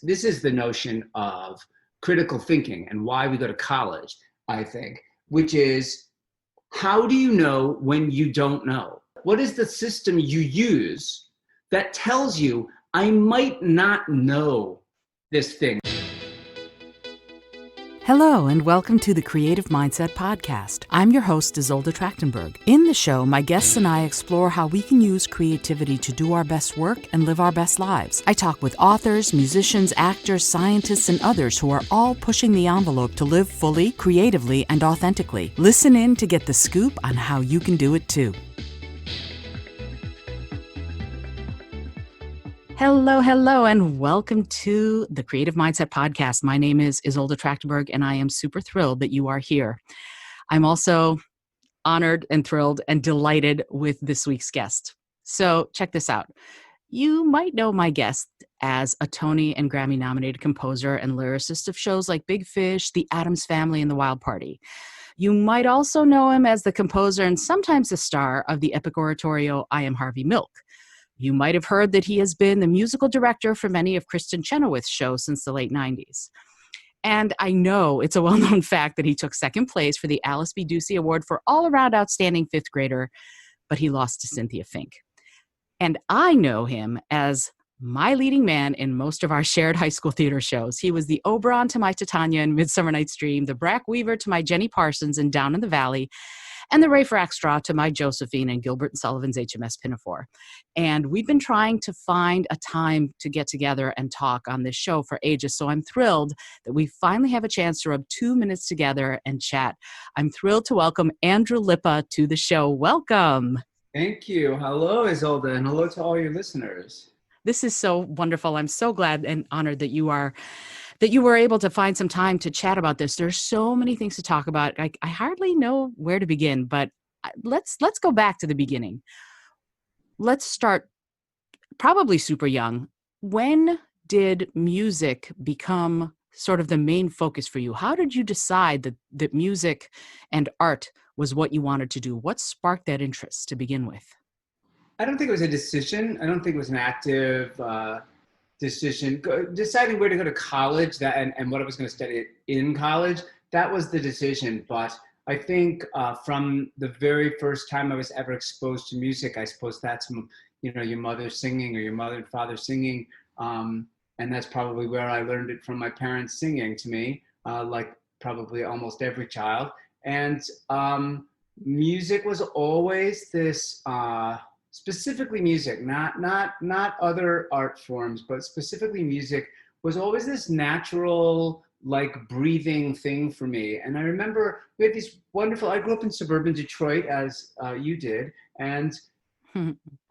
This is the notion of critical thinking and why we go to college, I think, which is, how do you know when you don't know? What is the system you use that tells you I might not know this thing? Hello, and welcome to the Creative Mindset Podcast. I'm your host, Isolde Trachtenberg. In the show, my guests and I explore how we can use creativity to do our best work and live our best lives. I talk with authors, musicians, actors, scientists, and others who are all pushing the envelope to live fully, creatively, and authentically. Listen in to get the scoop on how you can do it too. Hello, and welcome to the Creative Mindset Podcast. My name is Isolde Trachtenberg, and I am super thrilled that you are here. I'm also honored and thrilled and delighted with this week's guest. So check this out. You might know my guest as a Tony and Grammy-nominated composer and lyricist of shows like Big Fish, The Addams Family, and The Wild Party. You might also know him as the composer and sometimes the star of the epic oratorio, I Am Harvey Milk. You might have heard that he has been the musical director for many of Kristen Chenoweth's shows since the late 90s. And I know it's a well-known fact that he took second place for the Alice B. Ducey Award for all-around outstanding fifth grader, but he lost to Cynthia Fink. And I know him as my leading man in most of our shared high school theater shows. He was the Oberon to my Titania in Midsummer Night's Dream, the Brack Weaver to my Jennie Parsons in Down in the Valley, and the Ralph Rackstraw to my Josephine and Gilbert and Sullivan's HMS Pinafore. And we've been trying to find a time to get together and talk on this show for ages, so I'm thrilled that we finally have a chance to rub 2 minutes together and chat. I'm thrilled to welcome Andrew Lippa to the show. Welcome. Thank you. Hello, Isolde, and hello to all your listeners. This is so wonderful. I'm so glad and honored that you were able to find some time to chat about this. There's so many things to talk about. I hardly know where to begin, but let's go back to the beginning. Let's start probably super young. When did music become sort of the main focus for you? How did you decide that music and art was what you wanted to do? What sparked that interest to begin with? I don't think it was a decision. I don't think it was an active decision. Deciding where to go to college and what I was going to study in college, that was the decision. But I think from the very first time I was ever exposed to music, I suppose that's, your mother singing or your mother and father singing. And that's probably where I learned it, from my parents singing to me, like probably almost every child. And music was always this, specifically music, not other art forms, but specifically music was always this natural, like, breathing thing for me. And I remember we had these wonderful, I grew up in suburban Detroit, as you did, and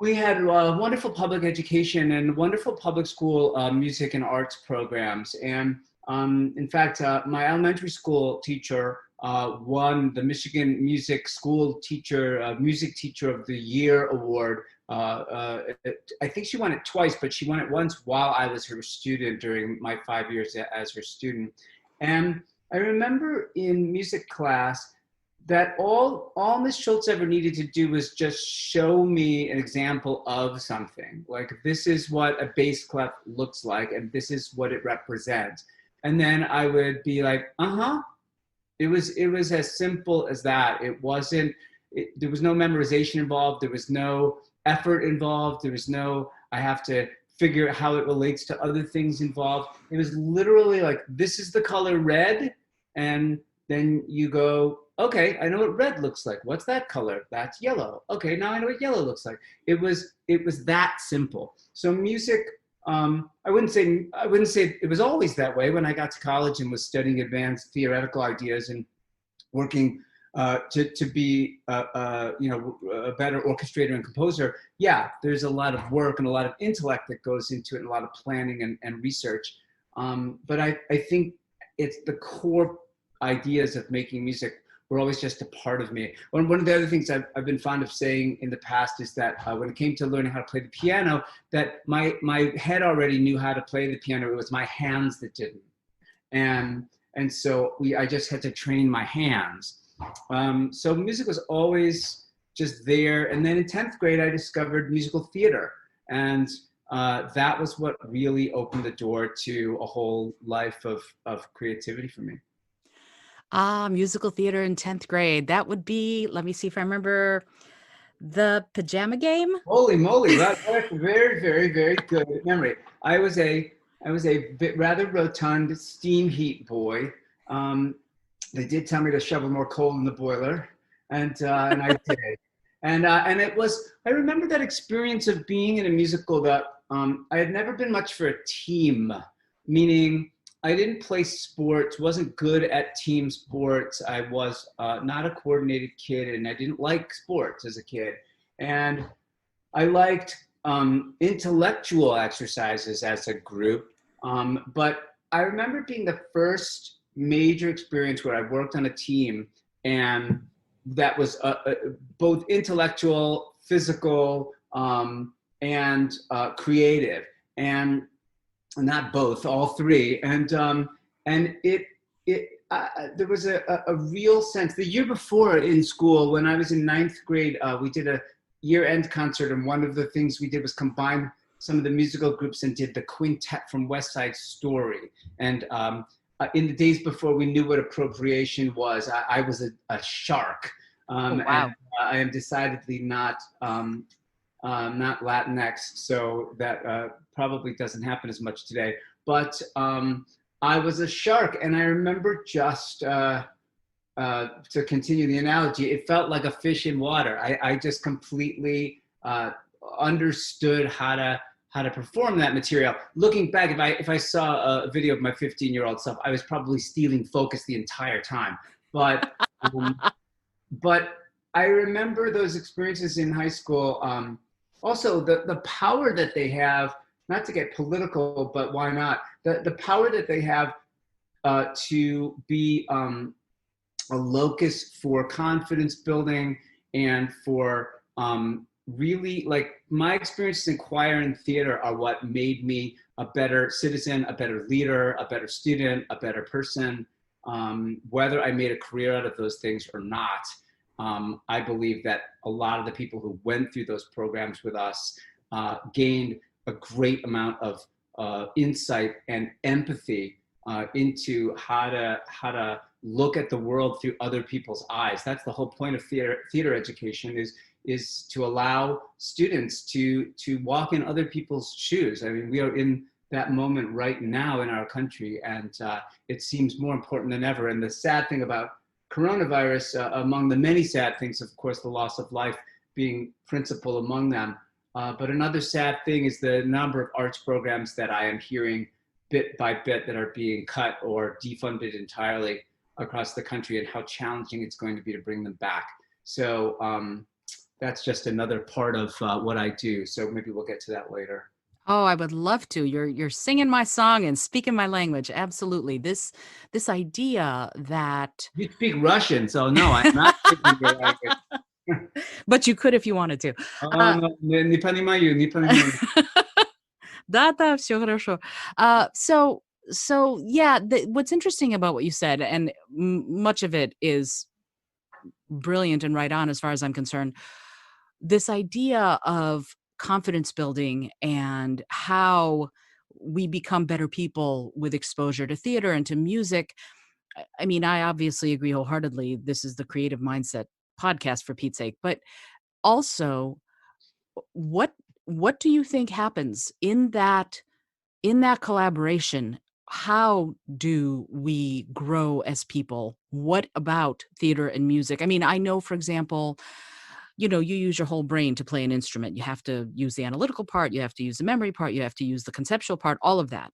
we had wonderful public education and wonderful public school music and arts programs. And in fact, my elementary school teacher won the Michigan Music School Music Teacher of the Year award. I think she won it twice, but she won it once while I was her student during my 5 years as her student. And I remember in music class that all Miss Schultz ever needed to do was just show me an example of something. Like, this is what a bass clef looks like, and this is what it represents. And then I would be like, It was as simple as that. There was no memorization involved. There was no effort involved. There was no, I have to figure out how it relates to other things involved. It was literally like, this is the color red. And then you go, okay, I know what red looks like. What's that color? That's yellow. Okay, now I know what yellow looks like. It was that simple. So music, I wouldn't say it was always that way. When I got to college and was studying advanced theoretical ideas and working to be a better orchestrator and composer, yeah, there's a lot of work and a lot of intellect that goes into it, and a lot of planning and research. But I think it's the core ideas of making music were always just a part of me. One of the other things I've been fond of saying in the past is that when it came to learning how to play the piano, that my head already knew how to play the piano. It was my hands that didn't. And so I just had to train my hands. So music was always just there. And then in 10th grade, I discovered musical theater. And that was what really opened the door to a whole life of creativity for me. Musical theater in 10th grade. That would be, let me see if I remember, The Pajama Game. Holy moly! That's a very, very, very good memory. I was a bit rather rotund steam heat boy. They did tell me to shovel more coal in the boiler, and I did. And it was, I remember that experience of being in a musical that I had never been much for a team, meaning I didn't play sports, wasn't good at team sports. I was not a coordinated kid, and I didn't like sports as a kid. And I liked intellectual exercises as a group. But I remember being the first major experience where I worked on a team, and that was both intellectual, physical, and creative, and not both, all three. And there was a real sense. The year before in school, when I was in 9th grade, we did a year-end concert, and one of the things we did was combine some of the musical groups and did the quintet from West Side Story. And in the days before we knew what appropriation was, I was a shark. Wow. And I am decidedly not Latinx, so that probably doesn't happen as much today. But I was a shark, and I remember just, to continue the analogy, it felt like a fish in water. I just completely understood how to perform that material. Looking back, if I saw a video of my 15-year-old self, I was probably stealing focus the entire time. But but I remember those experiences in high school. Also, the power that they have, not to get political, but why not? The power that they have to be a locus for confidence building and for really, like, my experiences in choir and theater are what made me a better citizen, a better leader, a better student, a better person. Whether I made a career out of those things or not, I believe that a lot of the people who went through those programs with us gained a great amount of insight and empathy into how to look at the world through other people's eyes. That's the whole point of theater education, is to allow students to walk in other people's shoes. I mean, we are in that moment right now in our country, and it seems more important than ever. And the sad thing about coronavirus, among the many sad things, of course, the loss of life being principal among them. But another sad thing is the number of arts programs that I am hearing bit by bit that are being cut or defunded entirely across the country, and how challenging it's going to be to bring them back. So that's just another part of what I do. So maybe we'll get to that later. Oh, I would love to. You're singing my song and speaking my language. Absolutely. This idea that You speak Russian, so no, I'm not speaking your language. but you could if you wanted to. No, не понимаю, не понимаю. Да, все хорошо. So yeah, what's interesting about what you said, and much of it is brilliant and right on as far as I'm concerned, this idea of confidence building and how we become better people with exposure to theater and to music. I mean, I obviously agree wholeheartedly. This is the Creative Mindset podcast, for Pete's sake. But also, what do you think happens in that collaboration? How do we grow as people? What about theater and music? I mean, I know, for example, you use your whole brain to play an instrument. You have to use the analytical part, you have to use the memory part, you have to use the conceptual part, all of that.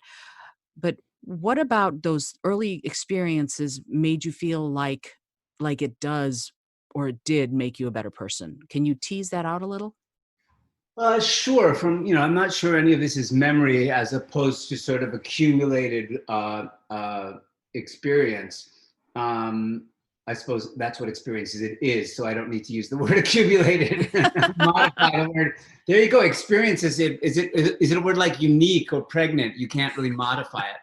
But what about those early experiences made you feel like it does, or it did make you a better person? Can you tease that out a little? Sure. I'm not sure any of this is memory as opposed to sort of accumulated experience. I suppose that's what experiences it is, so I don't need to use the word accumulated. Modify the word. There you go. Experiences. Is it a word like unique or pregnant? You can't really modify it.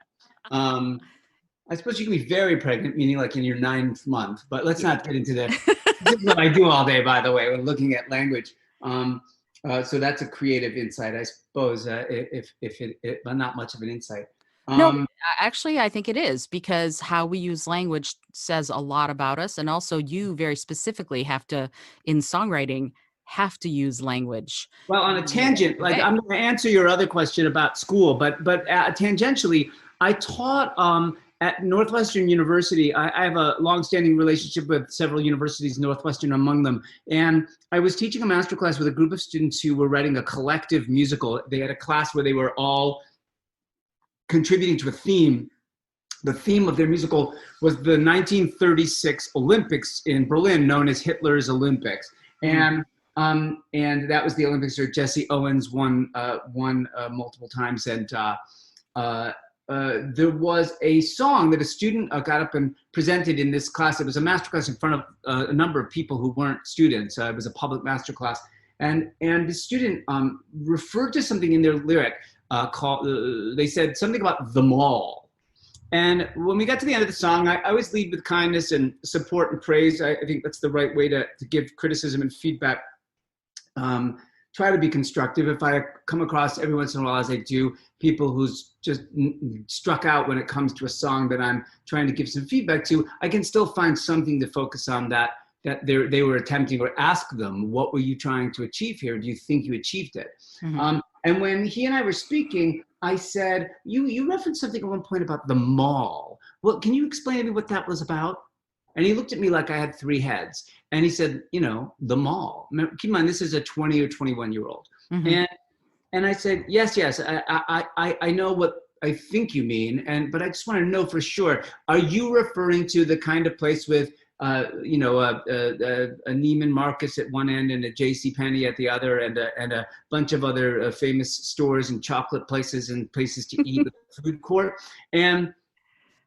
I suppose you can be very pregnant, meaning like in your 9th month. But let's not get into that. This is what I do all day, by the way, when looking at language. So that's a creative insight, I suppose, if it, but not much of an insight. No, Um, actually, I think it is because how we use language says a lot about us. And also, you very specifically have to, in songwriting, have to use language well, on a tangent, like today. I'm going to answer your other question about school, but tangentially, I taught at Northwestern University. I have a long-standing relationship with several universities, Northwestern among them, and I was teaching a masterclass with a group of students who were writing a collective musical. They had a class where they were all contributing to a theme. The theme of their musical was the 1936 Olympics in Berlin, known as Hitler's Olympics. Mhm. And that was the Olympics where Jesse Owens won multiple times. And there was a song that a student got up and presented in this class. It was a masterclass in front of a number of people who weren't students. It was a public masterclass. And the student referred to something in their lyric called, they said something about the mall. And when we got to the end of the song, I always lead with kindness and support and praise. I think that's the right way to give criticism and feedback. Try to be constructive. If I come across every once in a while, as I do, people who's just struck out when it comes to a song that I'm trying to give some feedback to, I can still find something to focus on that they were attempting, or ask them, what were you trying to achieve here? Do you think you achieved it? Mhm. And when he and I were speaking, I said, you referenced something at one point about the mall. Well, can you explain to me what that was about? And he looked at me like I had three heads. And he said, the mall. Keep in mind, this is a 20 or 21-year-old. Mhm. And I said, yes, I know what I think you mean, but I just want to know for sure. Are you referring to the kind of place with a Neiman Marcus at one end and a J.C. Penney at the other, and a bunch of other famous stores and chocolate places and places to eat with a food court, and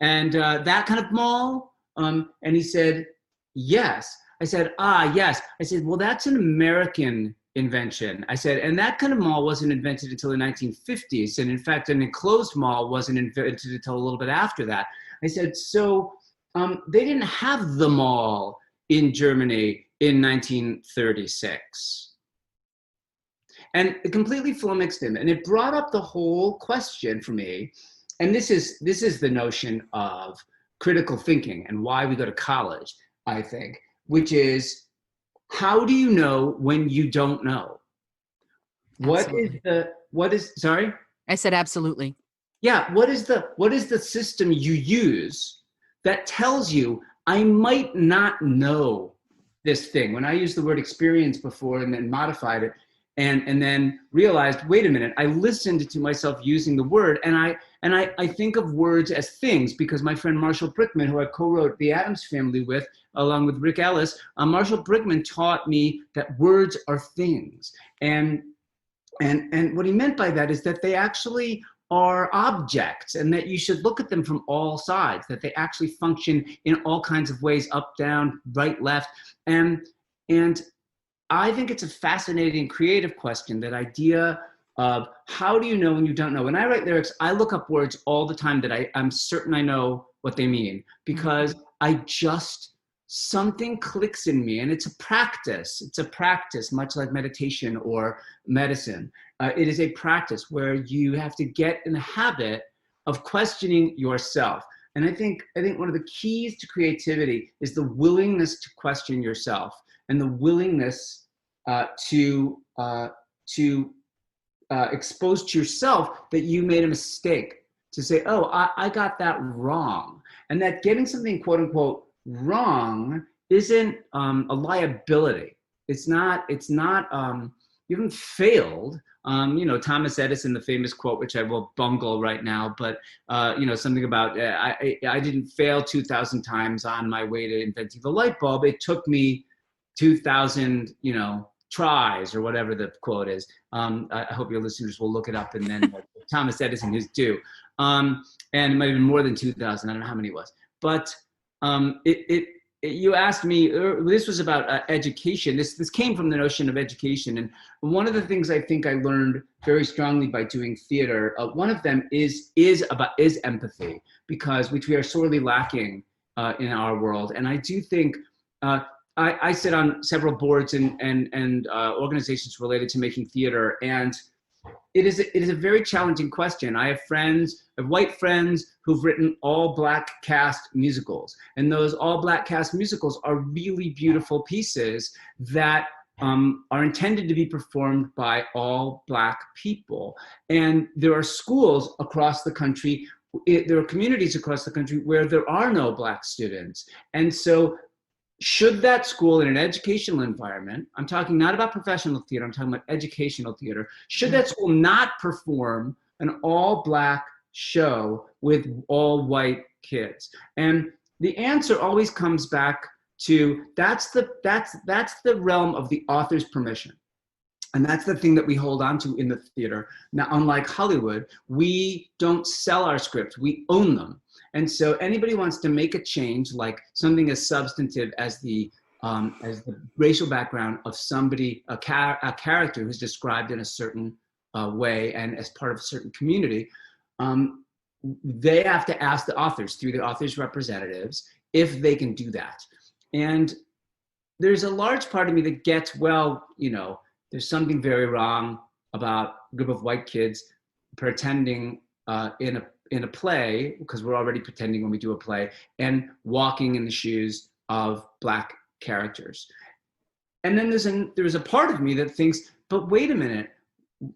that kind of mall? And he said, yes. I said, yes. I said, well, that's an American invention. I said, and that kind of mall wasn't invented until the 1950s. And in fact, an enclosed mall wasn't invented until a little bit after that. I said, so they didn't have the mall in Germany in 1936. And it completely flummoxed him. And it brought up the whole question for me. And this is the notion of critical thinking and why we go to college, I think, which is, how do you know when you don't know? Absolutely. Sorry? I said absolutely. Yeah, what is the system you use that tells you I might not know this thing? When I used the word experience before and then modified it and then realized, wait a minute, I listened to myself using the word, and I think of words as things, because my friend Marshall Brickman, who I co-wrote The Addams Family with, along with Rick Ellis, Marshall Brickman taught me that words are things. And what he meant by that is that they actually are objects, and that you should look at them from all sides, that they actually function in all kinds of ways, up, down, right, left. And I think it's a fascinating creative question, that idea of how do you know when you don't know? When I write lyrics, I look up words all the time that I'm certain I know what they mean, because something clicks in me, and it's a practice. It's a practice, much like meditation or medicine. It is a practice where you have to get in the habit of questioning yourself. And I think one of the keys to creativity is the willingness to question yourself, and the willingness to expose to yourself that you made a mistake, to say, oh, I got that wrong. And that getting something quote unquote wrong isn't a liability. It's not you haven't failed. Thomas Edison, the famous quote, which I will bungle right now, but something about I didn't fail 2,000 times on my way to inventing the light bulb. It took me 2,000 tries, or whatever the quote is. I hope your listeners will look it up, and then Thomas Edison is due. And it might have been more than 2,000. I don't know how many it was, but you asked me, this was about education. This came from the notion of education. And one of the things I think I learned very strongly by doing theater, one of them is empathy, which we are sorely lacking in our world. And I do think I sit on several boards and organizations related to making theater, and it is a very challenging question. I have white friends who've written all Black cast musicals, and those all Black cast musicals are really beautiful pieces that are intended to be performed by all Black people. And there are schools across the country, there are communities across the country where there are no Black students, and so should that school in an educational environment, I'm talking not about professional theater, I'm talking about educational theater, should that school not perform an all Black show with all white kids? And the answer always comes back to that's the realm of the author's permission. And that's the thing that we hold on to in the theater. Now, unlike Hollywood, we don't sell our scripts, we own them. And so anybody wants to make a change, like something as substantive as the racial background of somebody, a character who's described in a certain way and as part of a certain community, they have to ask the authors through the authors' representatives if they can do that. And there's a large part of me that gets, well, you know, there's something very wrong about a group of white kids pretending in a play, because we're already pretending when we do a play, and walking in the shoes of Black characters. And then there's a part of me that thinks, but wait a minute,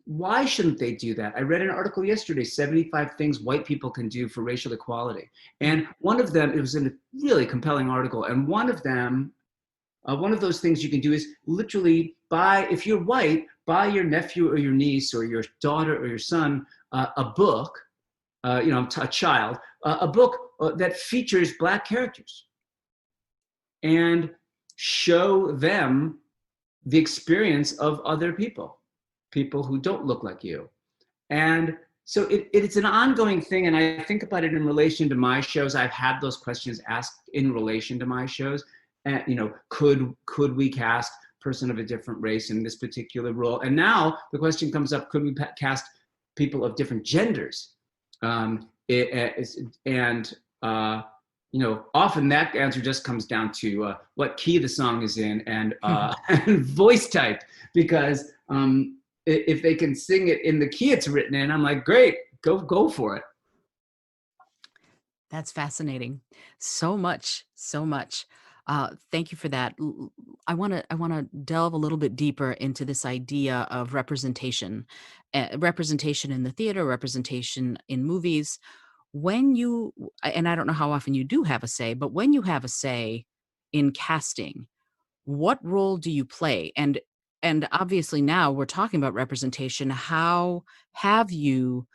why shouldn't they do that? I read an article yesterday, 75 things white people can do for racial equality. And one of them, it was in a really compelling article, and one of those things you can do is literally if you're white, buy your nephew or your niece or your daughter or your son a book, a child, a book that features Black characters, and show them the experience of other people who don't look like you. And so it's an ongoing thing, and I think about it in relation to my shows. I've had those questions asked in relation to my shows. And, could we cast a person of a different race in this particular role? And now the question comes up, could we cast people of different genders? Often that answer just comes down to what key the song is in and voice type, because if they can sing it in the key it's written in, I'm like, great, go for it. That's fascinating. So much. Thank you for that. I want to delve a little bit deeper into this idea of representation in the theater, representation in movies. And I don't know how often you do have a say, but when you have a say in casting, what role do you play? And obviously now we're talking about representation. How have you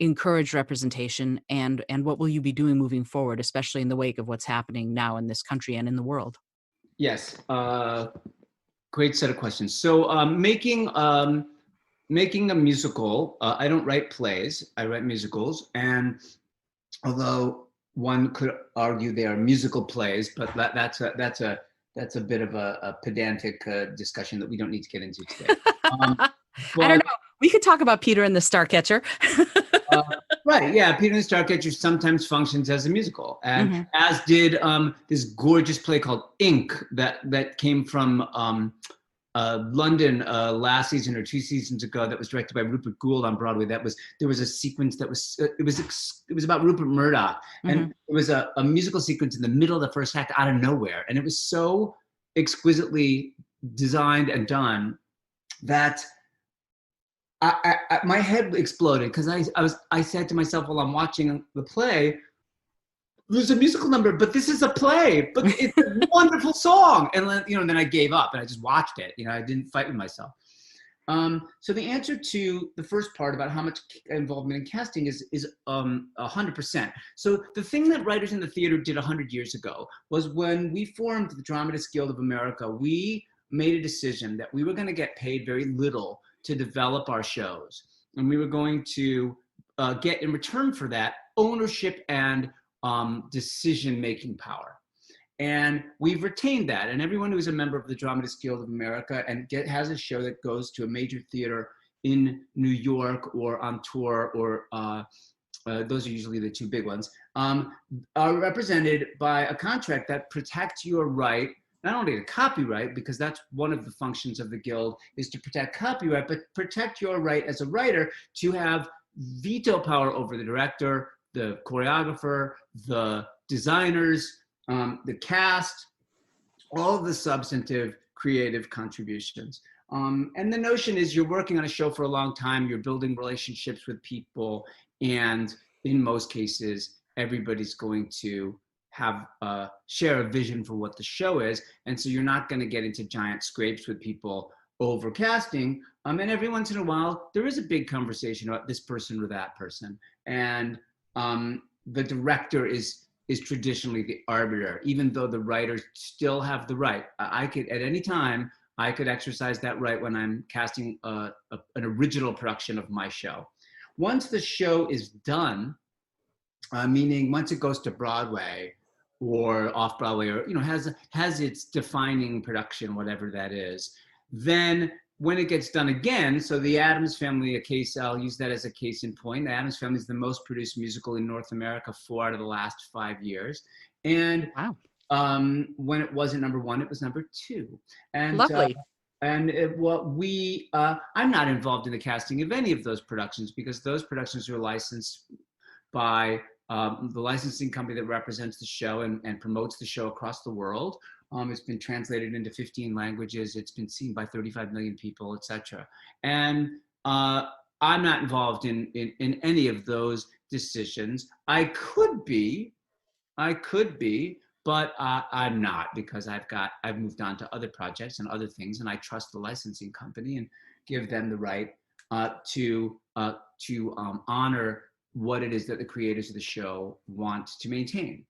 encouraged representation, and what will you be doing moving forward, especially in the wake of what's happening now in this country and in the world? Yes, great set of questions. So making a musical, I don't write plays, I write musicals. And although one could argue they are musical plays, but that's a bit of a pedantic discussion that we don't need to get into today. I don't know. We could talk about Peter and the Starcatcher. Right, yeah. Peter and the Starcatcher sometimes functions as a musical, and as did this gorgeous play called Ink that came from London last season or 2 seasons ago, that was directed by Rupert Gould on Broadway. There was a sequence that was it was about Rupert Murdoch, and it was a musical sequence in the middle of the first act out of nowhere, and it was so exquisitely designed and done that my head exploded, because I said to myself while I'm watching the play, there's a musical number, but this is a play, but it's a wonderful song. And then I gave up and I just watched it. I didn't fight with myself. So the answer to the first part about how much involvement in casting is 100%. So the thing that writers in the theater did 100 years ago was, when we formed the Dramatists Guild of America, we made a decision that we were going to get paid very little to develop our shows. And we were going to get, in return for that, ownership and decision-making power. And we've retained that. And everyone who is a member of the Dramatists Guild of America and has a show that goes to a major theater in New York or on tour or those are usually the two big ones, are represented by a contract that protects your right, not only to copyright, because that's one of the functions of the guild, is to protect copyright, but protect your right as a writer to have veto power over the director, the choreographer, the designers, the cast, all of the substantive creative contributions. And the notion is you're working on a show for a long time, you're building relationships with people, and in most cases, everybody's going to have share a vision for what the show is. And so you're not going to get into giant scrapes with people over casting. And every once in a while, there is a big conversation about this person or that person. And the director is traditionally the arbiter, even though the writers still have the right. I could, at any time, I could exercise that right when I'm casting an original production of my show. Once the show is done, meaning once it goes to Broadway or off Broadway, or has its defining production, whatever that is, then when it gets done again, so the Addams Family, a case, I'll use that as a case in point. The Addams Family is the most produced musical in North America 4 out of the last 5 years. And Wow. When it wasn't number 1, it was number 2. And Lovely. I'm not involved in the casting of any of those productions, because those productions are licensed by the licensing company that represents the show and promotes the show across the world. It's been translated into 15 languages. It's been seen by 35 million people, etc. And I'm not involved in any of those decisions. I could be, but I'm not, because I've moved on to other projects and other things, and I trust the licensing company and give them the right to honor what it is that the creators of the show want to maintain.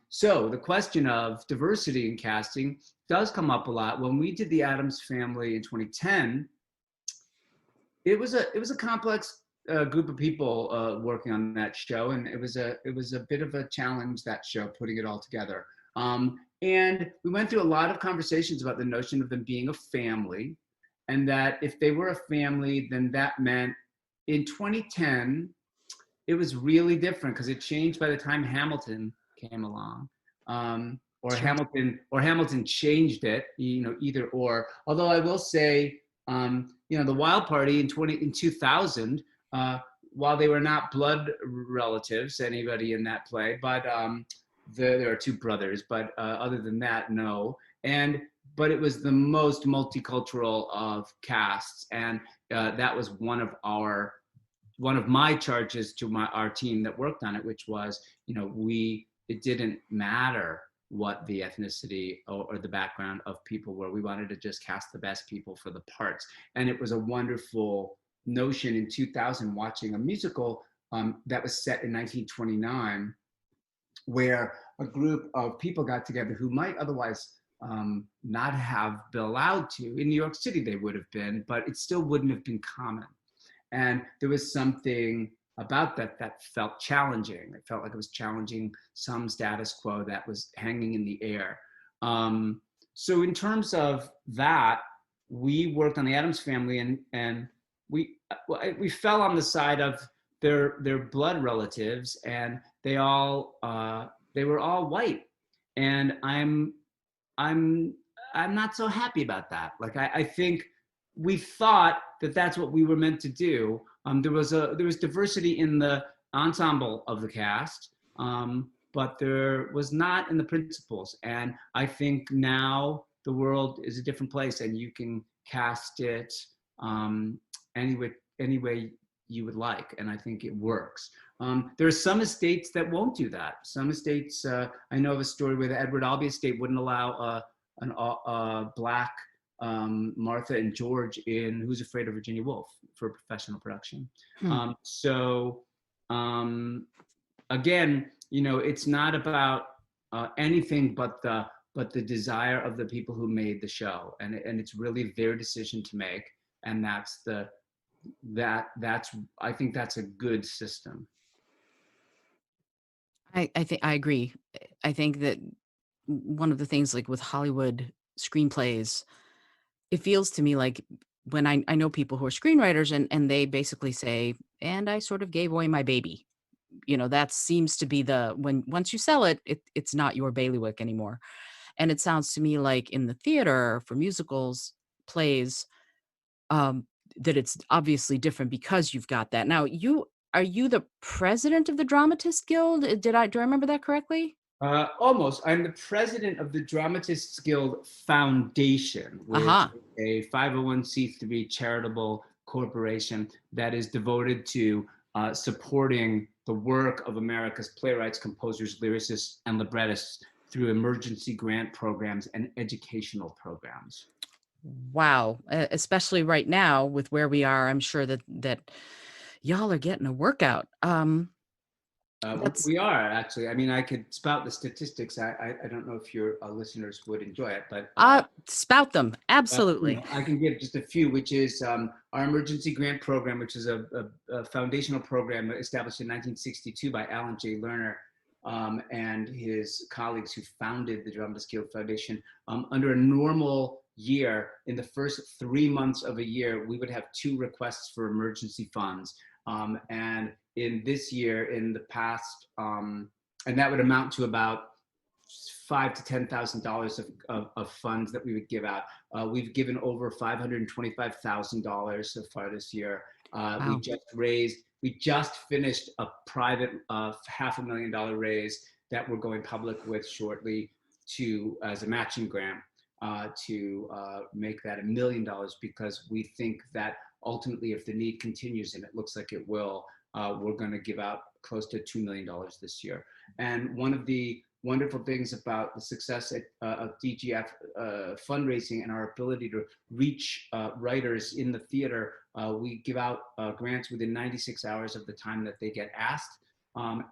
So the question of diversity in casting does come up a lot. When we did the Addams Family in 2010, it was a complex group of people working on that show, and it was a bit of a challenge, that show, putting it all together. And we went through a lot of conversations about the notion of them being a family, and that if they were a family, then that meant in 2010 it was really different, because it changed by the time Hamilton came along, or Sure. Hamilton changed it, either or. Although I will say, the Wild Party in 2000, while they were not blood relatives, anybody in that play, but there are 2 brothers, but other than that, no. But it was the most multicultural of casts, and that was one of my charges to our team that worked on it, which was, it didn't matter what the ethnicity or the background of people were. We wanted to just cast the best people for the parts. And it was a wonderful notion in 2000, watching a musical that was set in 1929, where a group of people got together who might otherwise not have been allowed to. In New York City, they would have been, but it still wouldn't have been common. And there was something about that felt challenging. It felt like it was challenging some status quo that was hanging in the air. So in terms of that, we worked on the Addams Family, and we fell on the side of their blood relatives, and they were all white, and I'm not so happy about that. Like I think we thought that that's what we were meant to do. There was diversity in the ensemble of the cast, but there was not in the principals. And I think now the world is a different place, and you can cast it any way you would like, and I think it works. There are some estates that won't do that. Some estates, I know of a story where the Edward Albee estate wouldn't allow a Black Martha and George in Who's Afraid of Virginia Woolf for professional production. Again, it's not about anything but the desire of the people who made the show, and it's really their decision to make, and I think that's a good system. I think I agree. I think that one of the things, like with Hollywood screenplays, it feels to me like when I know people who are screenwriters and they basically say, and I sort of gave away my baby. That seems to be once you sell it, it's not your bailiwick anymore. And it sounds to me like in the theater for musicals, plays, um, that it's obviously different because you've got that. Now, are you the president of the Dramatist Guild? Do I remember that correctly? Almost. I'm the president of the Dramatists Guild Foundation, which Aha. is a 501c3 charitable corporation that is devoted to supporting the work of America's playwrights, composers, lyricists, and librettists through emergency grant programs and educational programs. Wow. Especially right now with where we are, I'm sure that y'all are getting a workout. That's We are actually. I mean, I could spout the statistics. I don't know if your listeners would enjoy it, but spout them. Absolutely. I can give just a few, which is our emergency grant program, which is a foundational program established in 1962 by Alan J. Lerner and his colleagues who founded the Dramatist Guild Foundation. Under a normal year, in the first 3 months of a year, we would have 2 requests for emergency funds. And in this year, in the past, and that would amount to about $5,000 to $10,000 of funds that we would give out. We've given over $525,000 so far this year. Wow. We just finished a private $500,000 raise that we're going public with shortly as a matching grant to make that $1 million, because we think that ultimately, if the need continues, and it looks like it will, we're going to give out close to $2 million this year. And one of the wonderful things about the success of DGF fundraising and our ability to reach writers in the theater, we give out grants within 96 hours of the time that they get asked.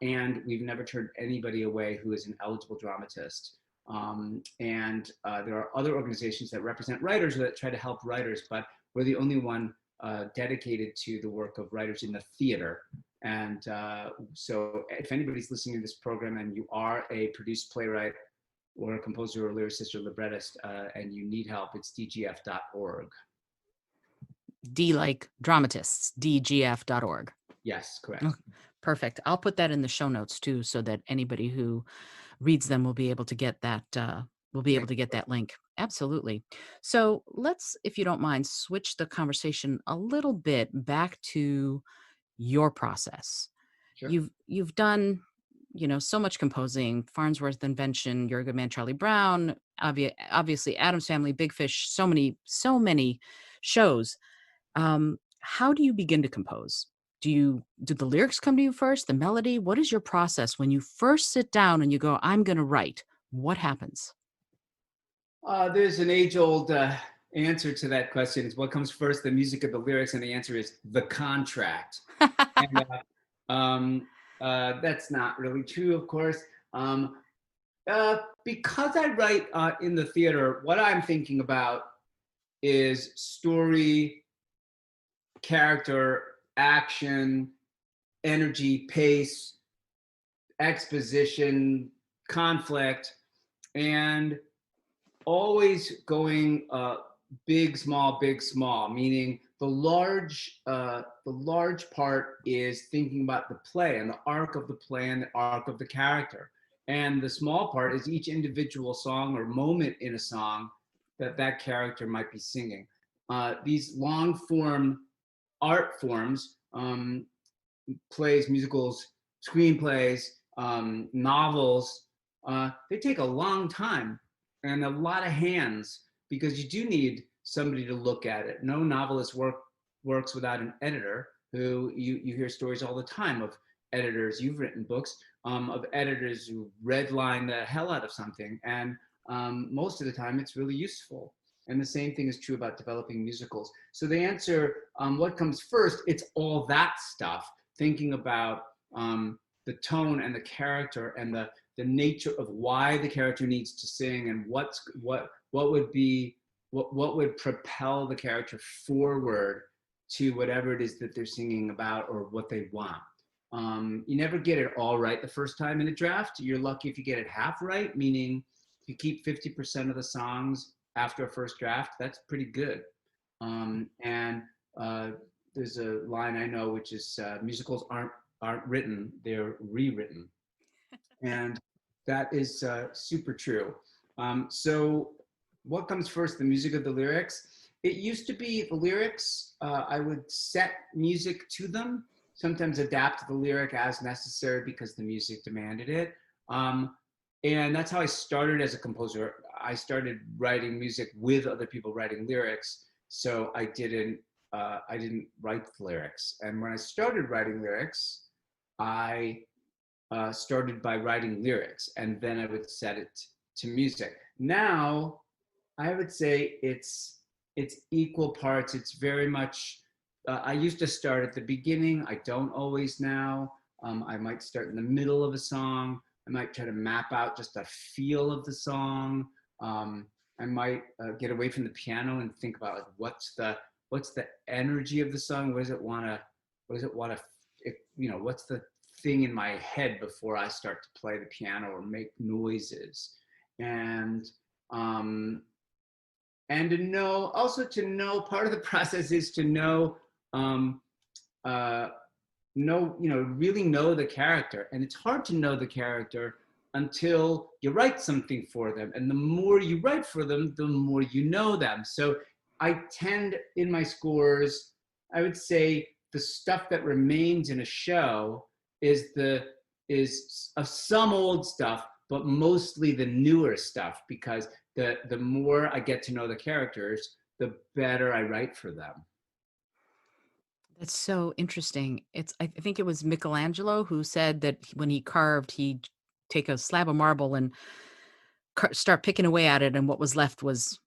And we've never turned anybody away who is an eligible dramatist. And there are other organizations that represent writers that try to help writers, but we're the only one dedicated to the work of writers in the theater. And so if anybody's listening to this program and you are a produced playwright or a composer or lyricist or librettist and you need help, it's dgf.org. D like dramatists, dgf.org. Yes, correct. Oh, perfect. I'll put that in the show notes too, so that anybody who reads them will be able to get that link. Absolutely. So let's, if you don't mind, switch the conversation a little bit back to your process. Sure. You've done, so much composing: Farnsworth Invention, You're a Good Man, Charlie Brown, obviously Addams Family, Big Fish, so many shows. How do you begin to compose? Do the lyrics come to you first, the melody? What is your process when you first sit down and you go, I'm going to write? What happens? There's an age-old answer to that question. Is what comes first, the music or the lyrics? And the answer is the contract. And that's not really true, of course. Because I write in the theater, what I'm thinking about is story, character, action, energy, pace, exposition, conflict, and always going big, small, meaning the large part is thinking about the play and the arc of the play and the arc of the character. And the small part is each individual song or moment in a song that character might be singing. These long form art forms, plays, musicals, screenplays, novels, they take a long time and a lot of hands, because you do need somebody to look at it. No novelist works without an editor. Who you hear stories all the time of editors. You've written books of editors who redline the hell out of something, and most of the time it's really useful. And the same thing is true about developing musicals. So the answer, what comes first? It's all that stuff. Thinking about the tone and the character and the nature of why the character needs to sing, and what would propel the character forward to whatever it is that they're singing about or what they want. You never get it all right the first time in a draft. You're lucky if you get it half right, meaning if you keep 50% of the songs after a first draft, that's pretty good. And there's a line I know, which is musicals aren't written, they're rewritten. And that is super true. So what comes first, the music or the lyrics? It used to be the lyrics. I would set music to them, sometimes adapt the lyric as necessary because the music demanded it. And that's how I started as a composer. I started writing music with other people writing lyrics. So I didn't write the lyrics. And when I started writing lyrics, I started by writing lyrics, and then I would set it to music. Now, I would say it's equal parts. It's very much. I used to start at the beginning. I don't always now. I might start in the middle of a song. I might try to map out just a feel of the song. I might get away from the piano and think about like what's the energy of the song. What does it want to? What's the thing in my head before I start to play the piano or make noises, and to know, also to know, part of the process is to know, really know the character. And it's hard to know the character until you write something for them. And the more you write for them, the more you know them. So I tend in my scores, I would say the stuff that remains in a show is some old stuff, but mostly the newer stuff, because the more I get to know the characters, the better I write for them. That's so interesting. I think it was Michelangelo who said that when he carved, he'd take a slab of marble and start picking away at it, and what was left was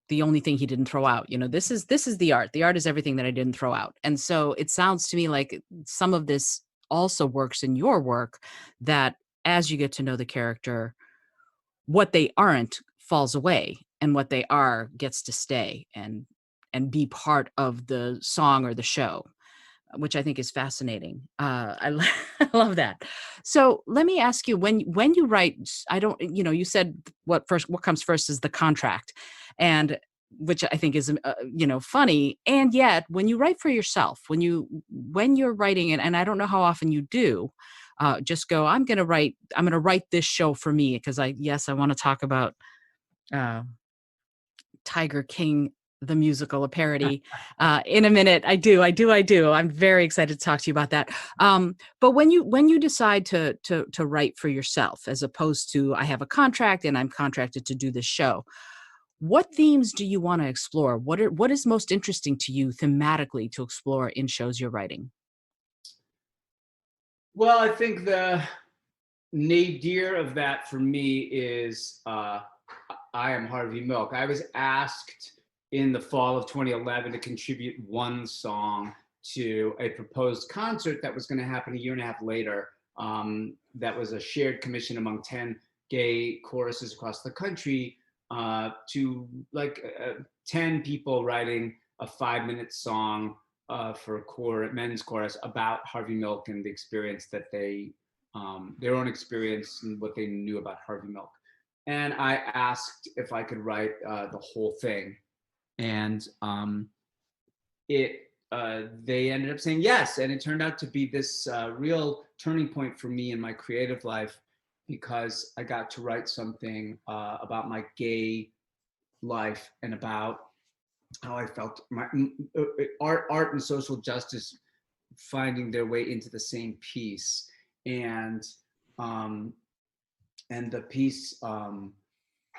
the only thing he didn't throw out. This is the art. The art is everything that I didn't throw out. And so it sounds to me like some of this also works in your work, that as you get to know the character, what they aren't falls away, and what they are gets to stay and be part of the song or the show, which I think is fascinating. I love that. So let me ask you, when you write, I don't, you said what comes first is the contract, and which I think is, funny. And yet when you write for yourself, when you're writing it, and I don't know how often you do, just go, I'm going to write this show for me. Cause I want to talk about, Tiger King, the musical, a parody, in a minute. I do. I'm very excited to talk to you about that. But when you decide to write for yourself, as opposed to I have a contract and I'm contracted to do this show, what themes do you want to explore? What is most interesting to you thematically to explore in shows you're writing? Well, I think the nadir of that for me is I Am Harvey Milk. I was asked in the fall of 2011 to contribute one song to a proposed concert that was going to happen a year and a half later. That was a shared commission among 10 gay choruses across the country, to 10 people writing a 5-minute song for a men's chorus about Harvey Milk and the experience that their own experience and what they knew about Harvey Milk. And I asked if I could write the whole thing, and they ended up saying yes, and it turned out to be this real turning point for me in my creative life, because I got to write something about my gay life and about how I felt my art and social justice finding their way into the same piece, and the piece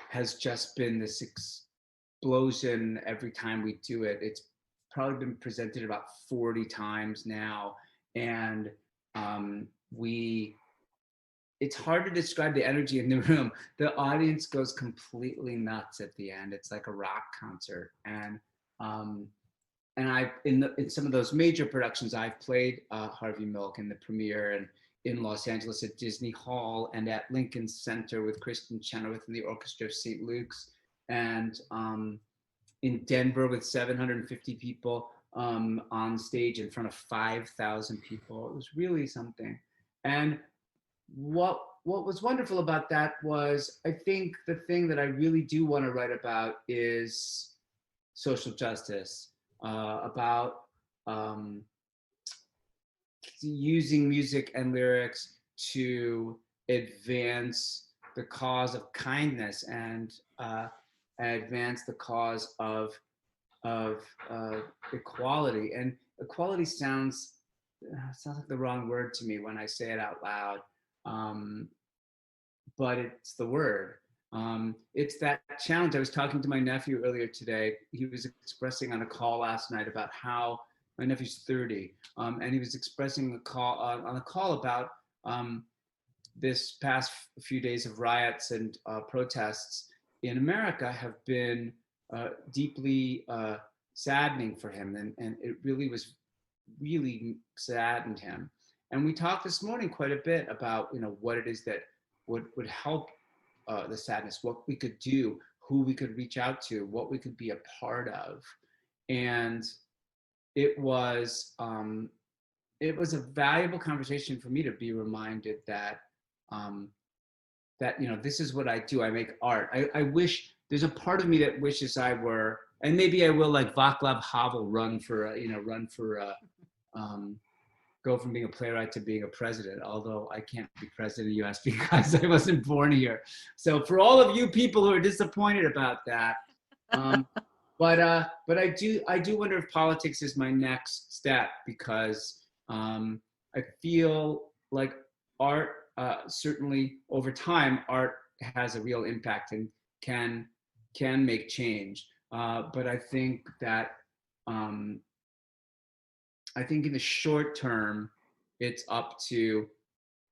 has just been this explosion every time we do it. It's probably been presented about 40 times now, and it's hard to describe the energy in the room. The audience goes completely nuts at the end. It's like a rock concert, and I in some of those major productions, I've played Harvey Milk in the premiere, and in Los Angeles at Disney Hall, and at Lincoln Center with Kristen Chenoweth and the Orchestra of St. Luke's, and in Denver with 750 people on stage in front of 5,000 people. It was really something. And what was wonderful about that was, I think the thing that I really do want to write about is social justice, about using music and lyrics to advance the cause of kindness and advance the cause of equality. And equality sounds like the wrong word to me when I say it out loud, but it's the word. It's that challenge. I was talking to my nephew earlier today. He was expressing on a call last night about how my nephew's 30, and he was expressing on a call about this past few days of riots and protests in America have been deeply saddening for him, and it really saddened him. And we talked this morning quite a bit about what it is that would help the sadness, what we could do, who we could reach out to, what we could be a part of. And it was a valuable conversation for me to be reminded that this is what I do. I make art. I wish there's a part of me that wishes I were, and maybe I will, like Václav Havel, go from being a playwright to being a president, although I can't be president of the US because I wasn't born here. So for all of you people who are disappointed about that, but I do wonder if politics is my next step, because I feel like art, certainly over time, art has a real impact and can make change. But I think that I think in the short term, it's up to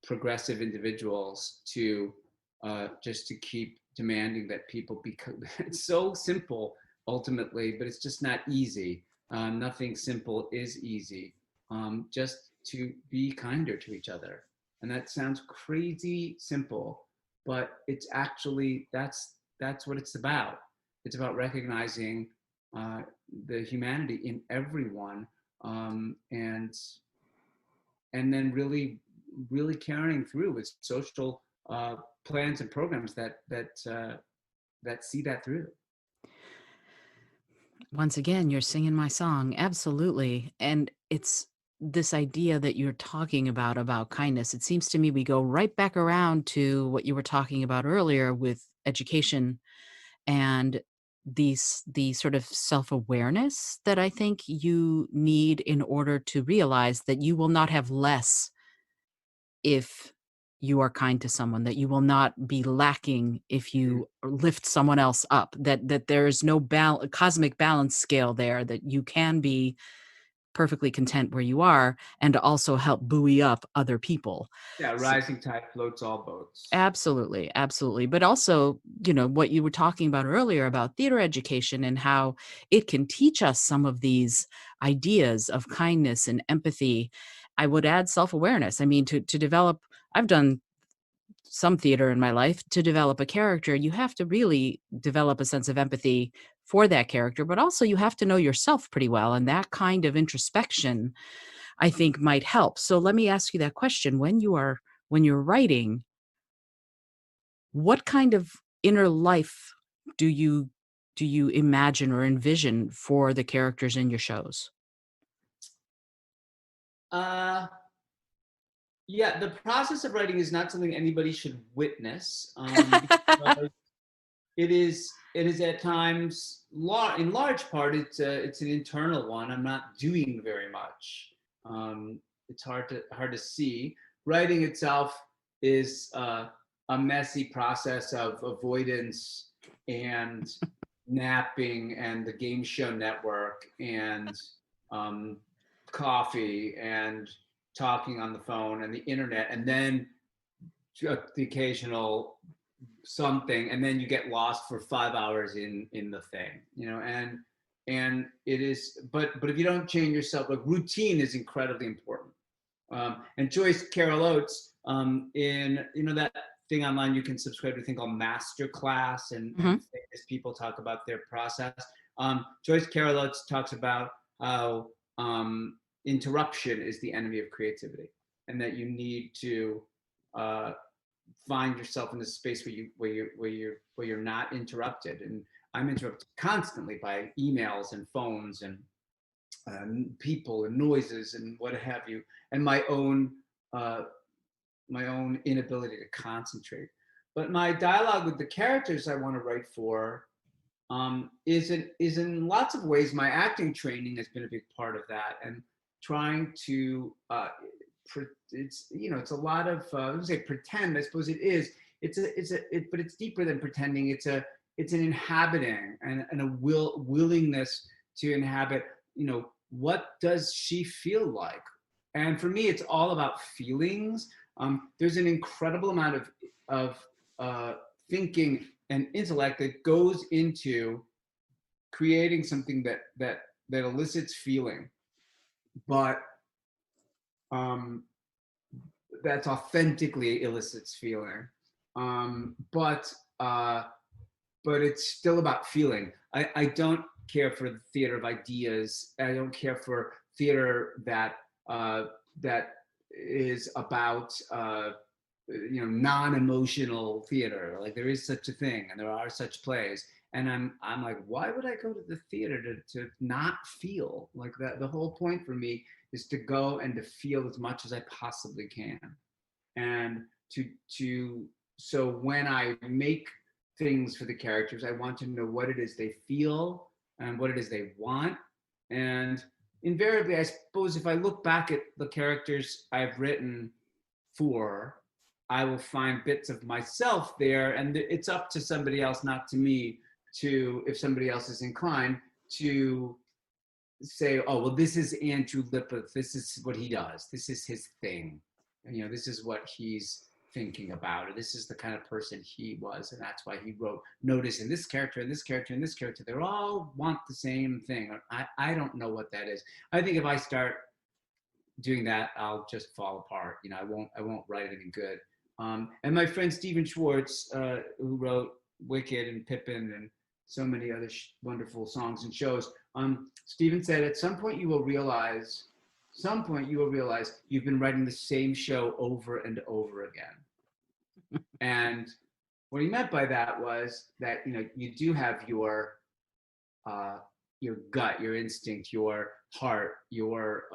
progressive individuals to just to keep demanding that people become. It's so simple ultimately, but it's just not easy. Nothing simple is easy. Just to be kinder to each other, and that sounds crazy simple, but it's actually that's what it's about. It's about recognizing the humanity in everyone. And then really carrying through with social plans and programs that see that through. Once again, you're singing my song. Absolutely. And it's this idea that you're talking about kindness. It seems to me we go right back around to what you were talking about earlier with education and the sort of self-awareness that I think you need in order to realize that you will not have less if you are kind to someone, that you will not be lacking if you lift someone else up, that there is no cosmic balance scale there, that you can be perfectly content where you are and also help buoy up other people. Yeah, rising tide floats all boats. Absolutely, absolutely. But also, what you were talking about earlier about theater education and how it can teach us some of these ideas of kindness and empathy. I would add self-awareness. I mean, to develop, I've done some theater in my life. To develop a character, you have to really develop a sense of empathy for that character, but also you have to know yourself pretty well. And that kind of introspection, I think, might help. So let me ask you that question. When you're writing, what kind of inner life do you imagine or envision for the characters in your shows? Yeah, the process of writing is not something anybody should witness, because it is at times, in large part, it's an internal one. I'm not doing very much. It's hard to see. Writing itself is a messy process of avoidance and napping and the game show network and coffee and talking on the phone and the internet, and then the occasional something, and then you get lost for 5 hours in the thing, and it is, but if you don't change yourself, like, routine is incredibly important. And Joyce Carol Oates, in that thing online, you can subscribe to a thing called Masterclass, and famous people talk about their process. Joyce Carol Oates talks about how interruption is the enemy of creativity, and that you need to find yourself in this space where you're not interrupted. And I'm interrupted constantly by emails and phones and people and noises and what have you, and uh, my own inability to concentrate. But my dialogue with the characters I want to write for is in lots of ways. My acting training has been a big part of that, and trying to it's it's a lot of I would say pretend. I suppose it is. But it's deeper than pretending. It's an inhabiting and a willingness to inhabit. What does she feel like? And for me, it's all about feelings. There's an incredible amount of thinking and intellect that goes into creating something that elicits feeling, but that's authentically elicits feeling. But it's still about feeling. I don't care for the theater of ideas. I don't care for theater that is about non-emotional theater. Like, there is such a thing, and there are such plays. And I'm like, why would I go to the theater to not feel like that? The whole point for me is to go and to feel as much as I possibly can, and so when I make things for the characters, I want to know what it is they feel and what it is they want. And invariably, I suppose, if I look back at the characters I've written for, I will find bits of myself there, and it's up to somebody else, not to me, if somebody else is inclined to say, oh, well, this is Andrew Lippa, this is what he does, this is his thing, and this is what he's thinking about, or this is the kind of person he was, and that's why he wrote notice in this character and this character and this character, they all want the same thing. I don't know what that is. I think if I start doing that, I'll just fall apart. I won't write anything good. And my friend Stephen Schwartz, who wrote Wicked and Pippin and so many other wonderful songs and shows, Stephen said, at some point you will realize you've been writing the same show over and over again. And what he meant by that was that you do have your gut, your instinct, your heart, your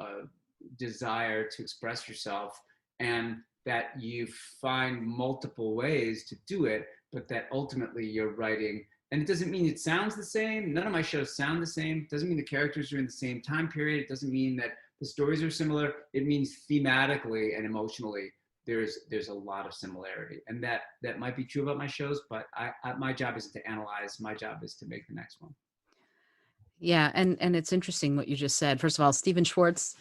desire to express yourself, and that you find multiple ways to do it, but that ultimately you're writing. And it doesn't mean it sounds the same. None of my shows sound the same. It doesn't mean the characters are in the same time period. It doesn't mean that the stories are similar. It means thematically and emotionally there's a lot of similarity, and that might be true about my shows, but my job isn't to analyze. My job is to make the next one. Yeah, and it's interesting what you just said. First of all, Stephen Schwartz,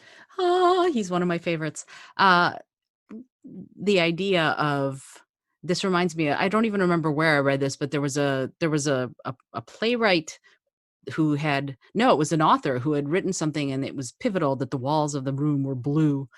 he's one of my favorites. The idea of this reminds me, I don't even remember where I read this, but there was a playwright who had, no, it was an author who had written something, and it was pivotal that the walls of the room were blue.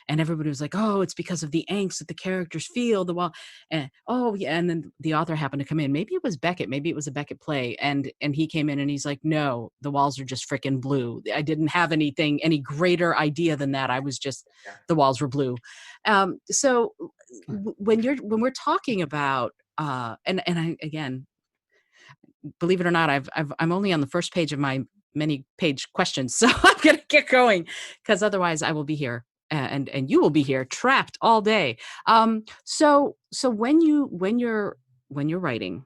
And everybody was like, oh, it's because of the angst that the characters feel, the wall. And oh yeah. And then the author happened to come in. Maybe it was Beckett. Maybe it was a Beckett play. And he came in and he's like, no, the walls are just freaking blue. I didn't have any greater idea than that. I was just, the walls were blue. So when we're talking about, and I, again, believe it or not, I'm only on the first page of my many page questions. So I'm going to get going, because otherwise I will be here. And you will be here trapped all day. So when you're writing,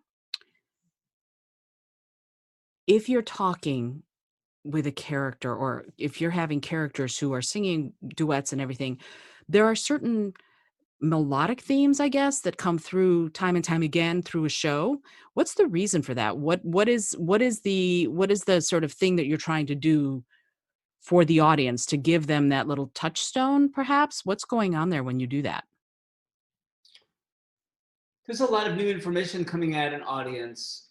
if you're talking with a character, or if you're having characters who are singing duets and everything, there are certain melodic themes, I guess, that come through time and time again through a show. What's the reason for that? What is the sort of thing that you're trying to do for the audience to give them that little touchstone, perhaps? What's going on there when you do that? There's a lot of new information coming at an audience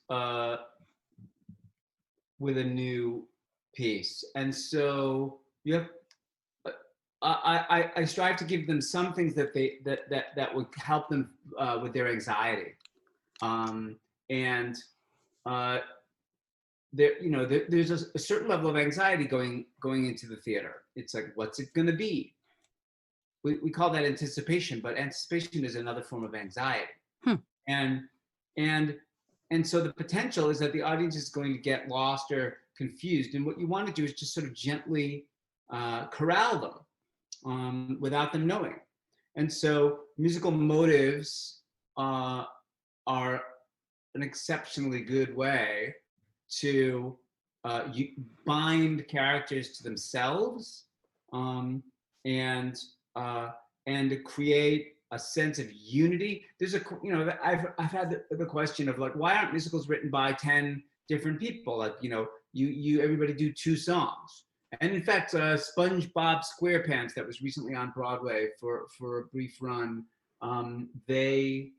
with a new piece. And so you have, I strive to give them some things that would help them with their anxiety. There's a certain level of anxiety going into the theater. It's like, what's it going to be? We call that anticipation, but anticipation is another form of anxiety. And and so the potential is that the audience is going to get lost or confused. And what you want to do is just sort of gently corral them without them knowing. And so musical motives are an exceptionally good way to bind characters to themselves, and to create a sense of unity. There's I've had the question of like, why aren't musicals written by 10 different people? Like, you everybody do 2 songs. And in fact, SpongeBob SquarePants, that was recently on Broadway for a brief run, they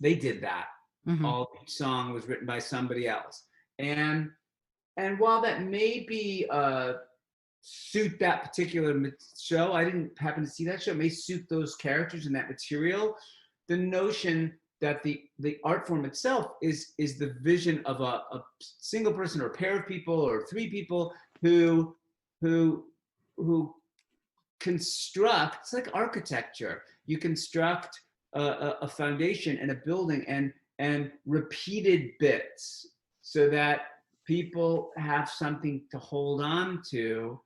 did that. Mm-hmm. Each song was written by somebody else, and while that may be suit that particular show, I didn't happen to see that show. It may suit those characters and that material. The notion that the art form itself is the vision of a single person or a pair of people or 3 people who construct. It's like architecture. You construct a foundation and a building and repeated bits so that people have something to hold on to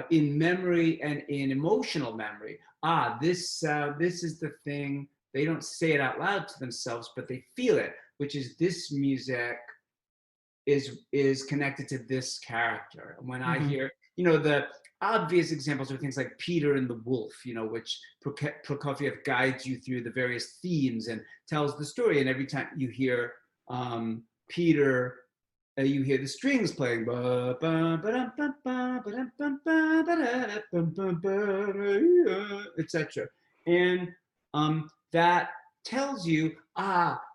in memory and in emotional memory. This is the thing. They don't say it out loud to themselves, but they feel it, which is this music is connected to this character. And when I hear, the obvious examples are things like Peter and the Wolf, which Prokofiev guides you through the various themes and tells the story. And every time you hear Peter, you hear the strings playing, etc. And that tells you,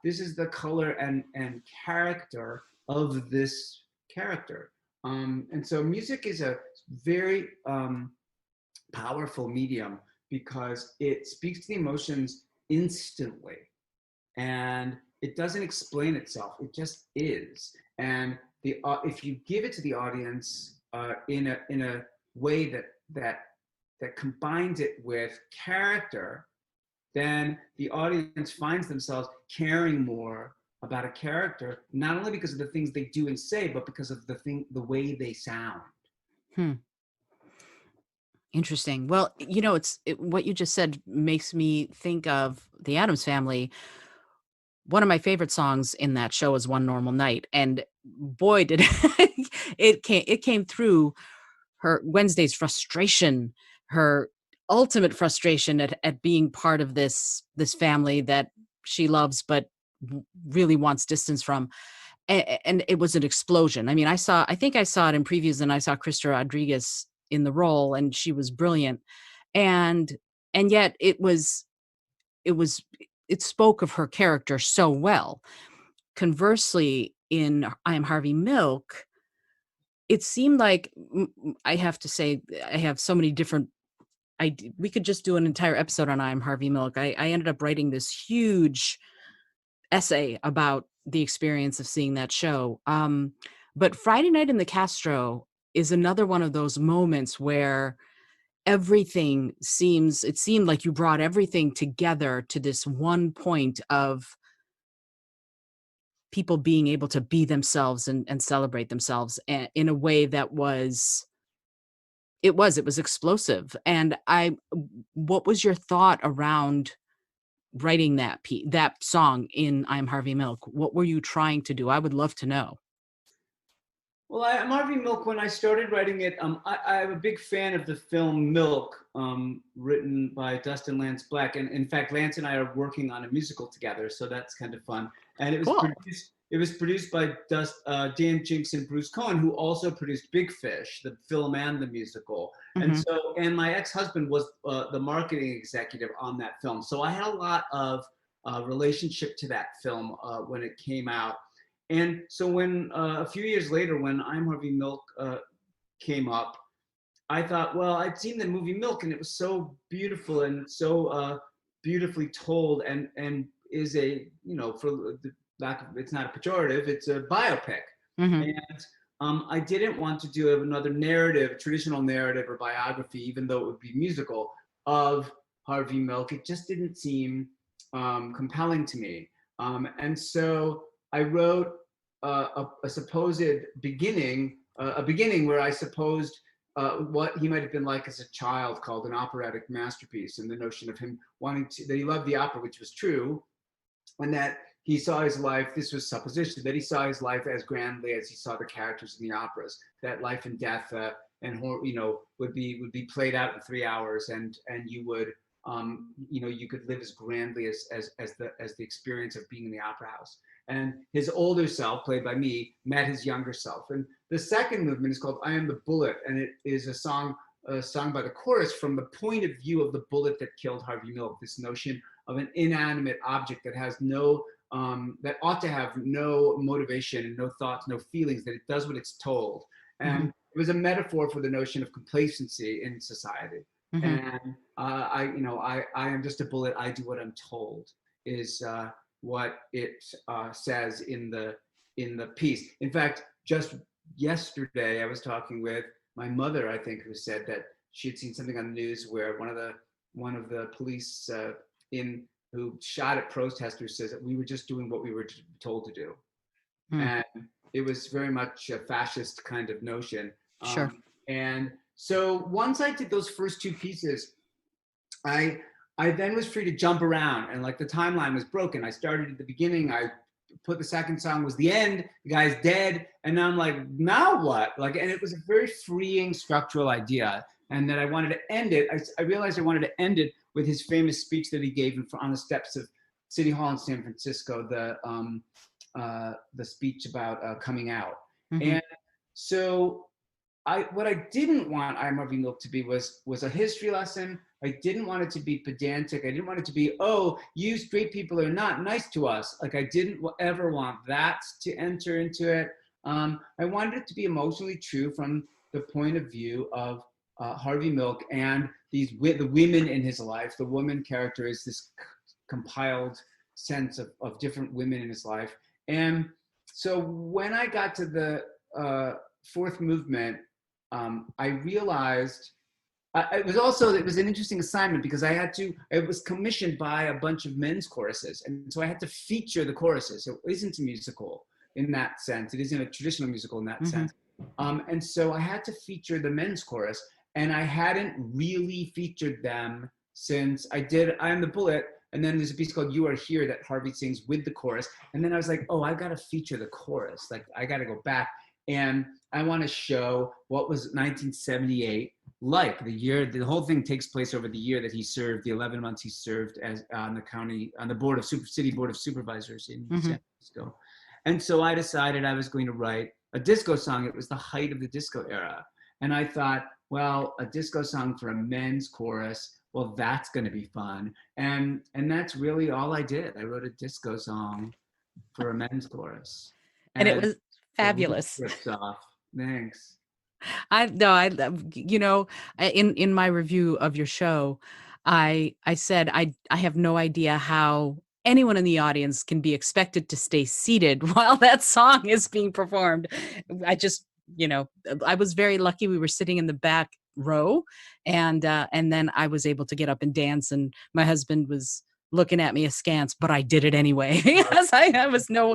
this is the color and character of this character. And so music is a very powerful medium because it speaks to the emotions instantly, and it doesn't explain itself. It just is. And if you give it to the audience in a way that combines it with character, then the audience finds themselves caring more about a character, not only because of the things they do and say, but because of the way they sound. Interesting. Well, what you just said makes me think of the Addams Family. One of my favorite songs in that show is One Normal Night, and boy, did it came through her Wednesday's frustration, her ultimate frustration at being part of this family that she loves but really wants distance from. And it was an explosion. I mean, I think I saw it in previews, and I saw Krista Rodriguez in the role, and she was brilliant. And yet it spoke of her character so well. Conversely, in I Am Harvey Milk, it seemed like, I have to say, I have so many different. We could just do an entire episode on I Am Harvey Milk. I ended up writing this huge essay about the experience of seeing that show. But Friday Night in the Castro is another one of those moments where it seemed like you brought everything together to this one point of people being able to be themselves and celebrate themselves in a way that was explosive. And what was your thought around writing that song in I'm Harvey Milk? What were you trying to do? I would love to know. Well, I'm Harvey Milk. When I started writing it, I'm a big fan of the film Milk, written by Dustin Lance Black. And in fact, Lance and I are working on a musical together, so that's kind of fun. And it was produced by Dan Jinks and Bruce Cohen, who also produced Big Fish, the film and the musical. Mm-hmm. And my ex-husband was the marketing executive on that film. So I had a lot of relationship to that film when it came out. And so when a few years later, when I'm Harvey Milk came up, I thought, well, I'd seen the movie Milk, and it was so beautiful and so beautifully told, and is a, for the lack of, it's not a pejorative, it's a biopic. Mm-hmm. And I didn't want to do another narrative, traditional narrative or biography, even though it would be musical, of Harvey Milk. It just didn't seem compelling to me. And so I wrote a supposed beginning, a beginning where I supposed what he might have been like as a child, called an operatic masterpiece, and the notion of him wanting to, that he loved the opera, which was true, and that he saw his life, this was supposition, that he saw his life as grandly as he saw the characters in the operas, that life and death and would be played out in 3 hours, and you would you could live as grandly as the experience of being in the opera house. And his older self, played by me, met his younger self. And the second movement is called I Am the Bullet, and it is a song sung by the chorus from the point of view of the bullet that killed Harvey Milk, this notion of an inanimate object that has no, that ought to have no motivation and no thoughts, no feelings, that it does what it's told. And it was a metaphor for the notion of complacency in society. And I am just a bullet, I do what I'm told, is what it says in the piece. In fact, just yesterday I was talking with my mother, I think, who said that she had seen something on the news where one of the police who shot at protesters says that we were just doing what we were told to do. And it was very much a fascist kind of notion. Sure. And so once I did those first two pieces, I then was free to jump around, and like the timeline was broken. I started at the beginning, I put the second song was the end, the guy's dead, and now I'm like, now what? Like, and it was a very freeing structural idea, and that I wanted to end it. I realized I wanted to end it with his famous speech that he gave on the steps of City Hall in San Francisco, the speech about coming out. And so what I didn't want I Am Harvey Milk to be was a history lesson. I didn't want it to be pedantic. I didn't want it to be, oh, you straight people are not nice to us. Like, I didn't ever want that to enter into it. I wanted it to be emotionally true from the point of view of Harvey Milk and the women in his life. The woman character is this compiled sense of different women in his life. And so when I got to the fourth movement, I realized it was an interesting assignment because it was commissioned by a bunch of men's choruses. And so I had to feature the choruses. It isn't a musical in that sense. It isn't a traditional musical in that sense. And so I had to feature the men's chorus, and I hadn't really featured them since I did I Am the Bullet. And then there's a piece called You Are Here that Harvey sings with the chorus. And then I was like, oh, I got to feature the chorus. Like, I got to go back. And I want to show what was 1978 like, the whole thing takes place over the year that he served, the 11 months he served as on the city board of supervisors in San Francisco. And so I decided I was going to write a disco song. It was the height of the disco era. And I thought, well, a disco song for a men's chorus, well, that's going to be fun. And that's really all I did. I wrote a disco song for a men's chorus. And it was fabulous. Off. Thanks. In my review of your show, I said I have no idea how anyone in the audience can be expected to stay seated while that song is being performed. I just, I was very lucky. We were sitting in the back row, and then I was able to get up and dance, and my husband was looking at me askance, but I did it anyway. Because there was no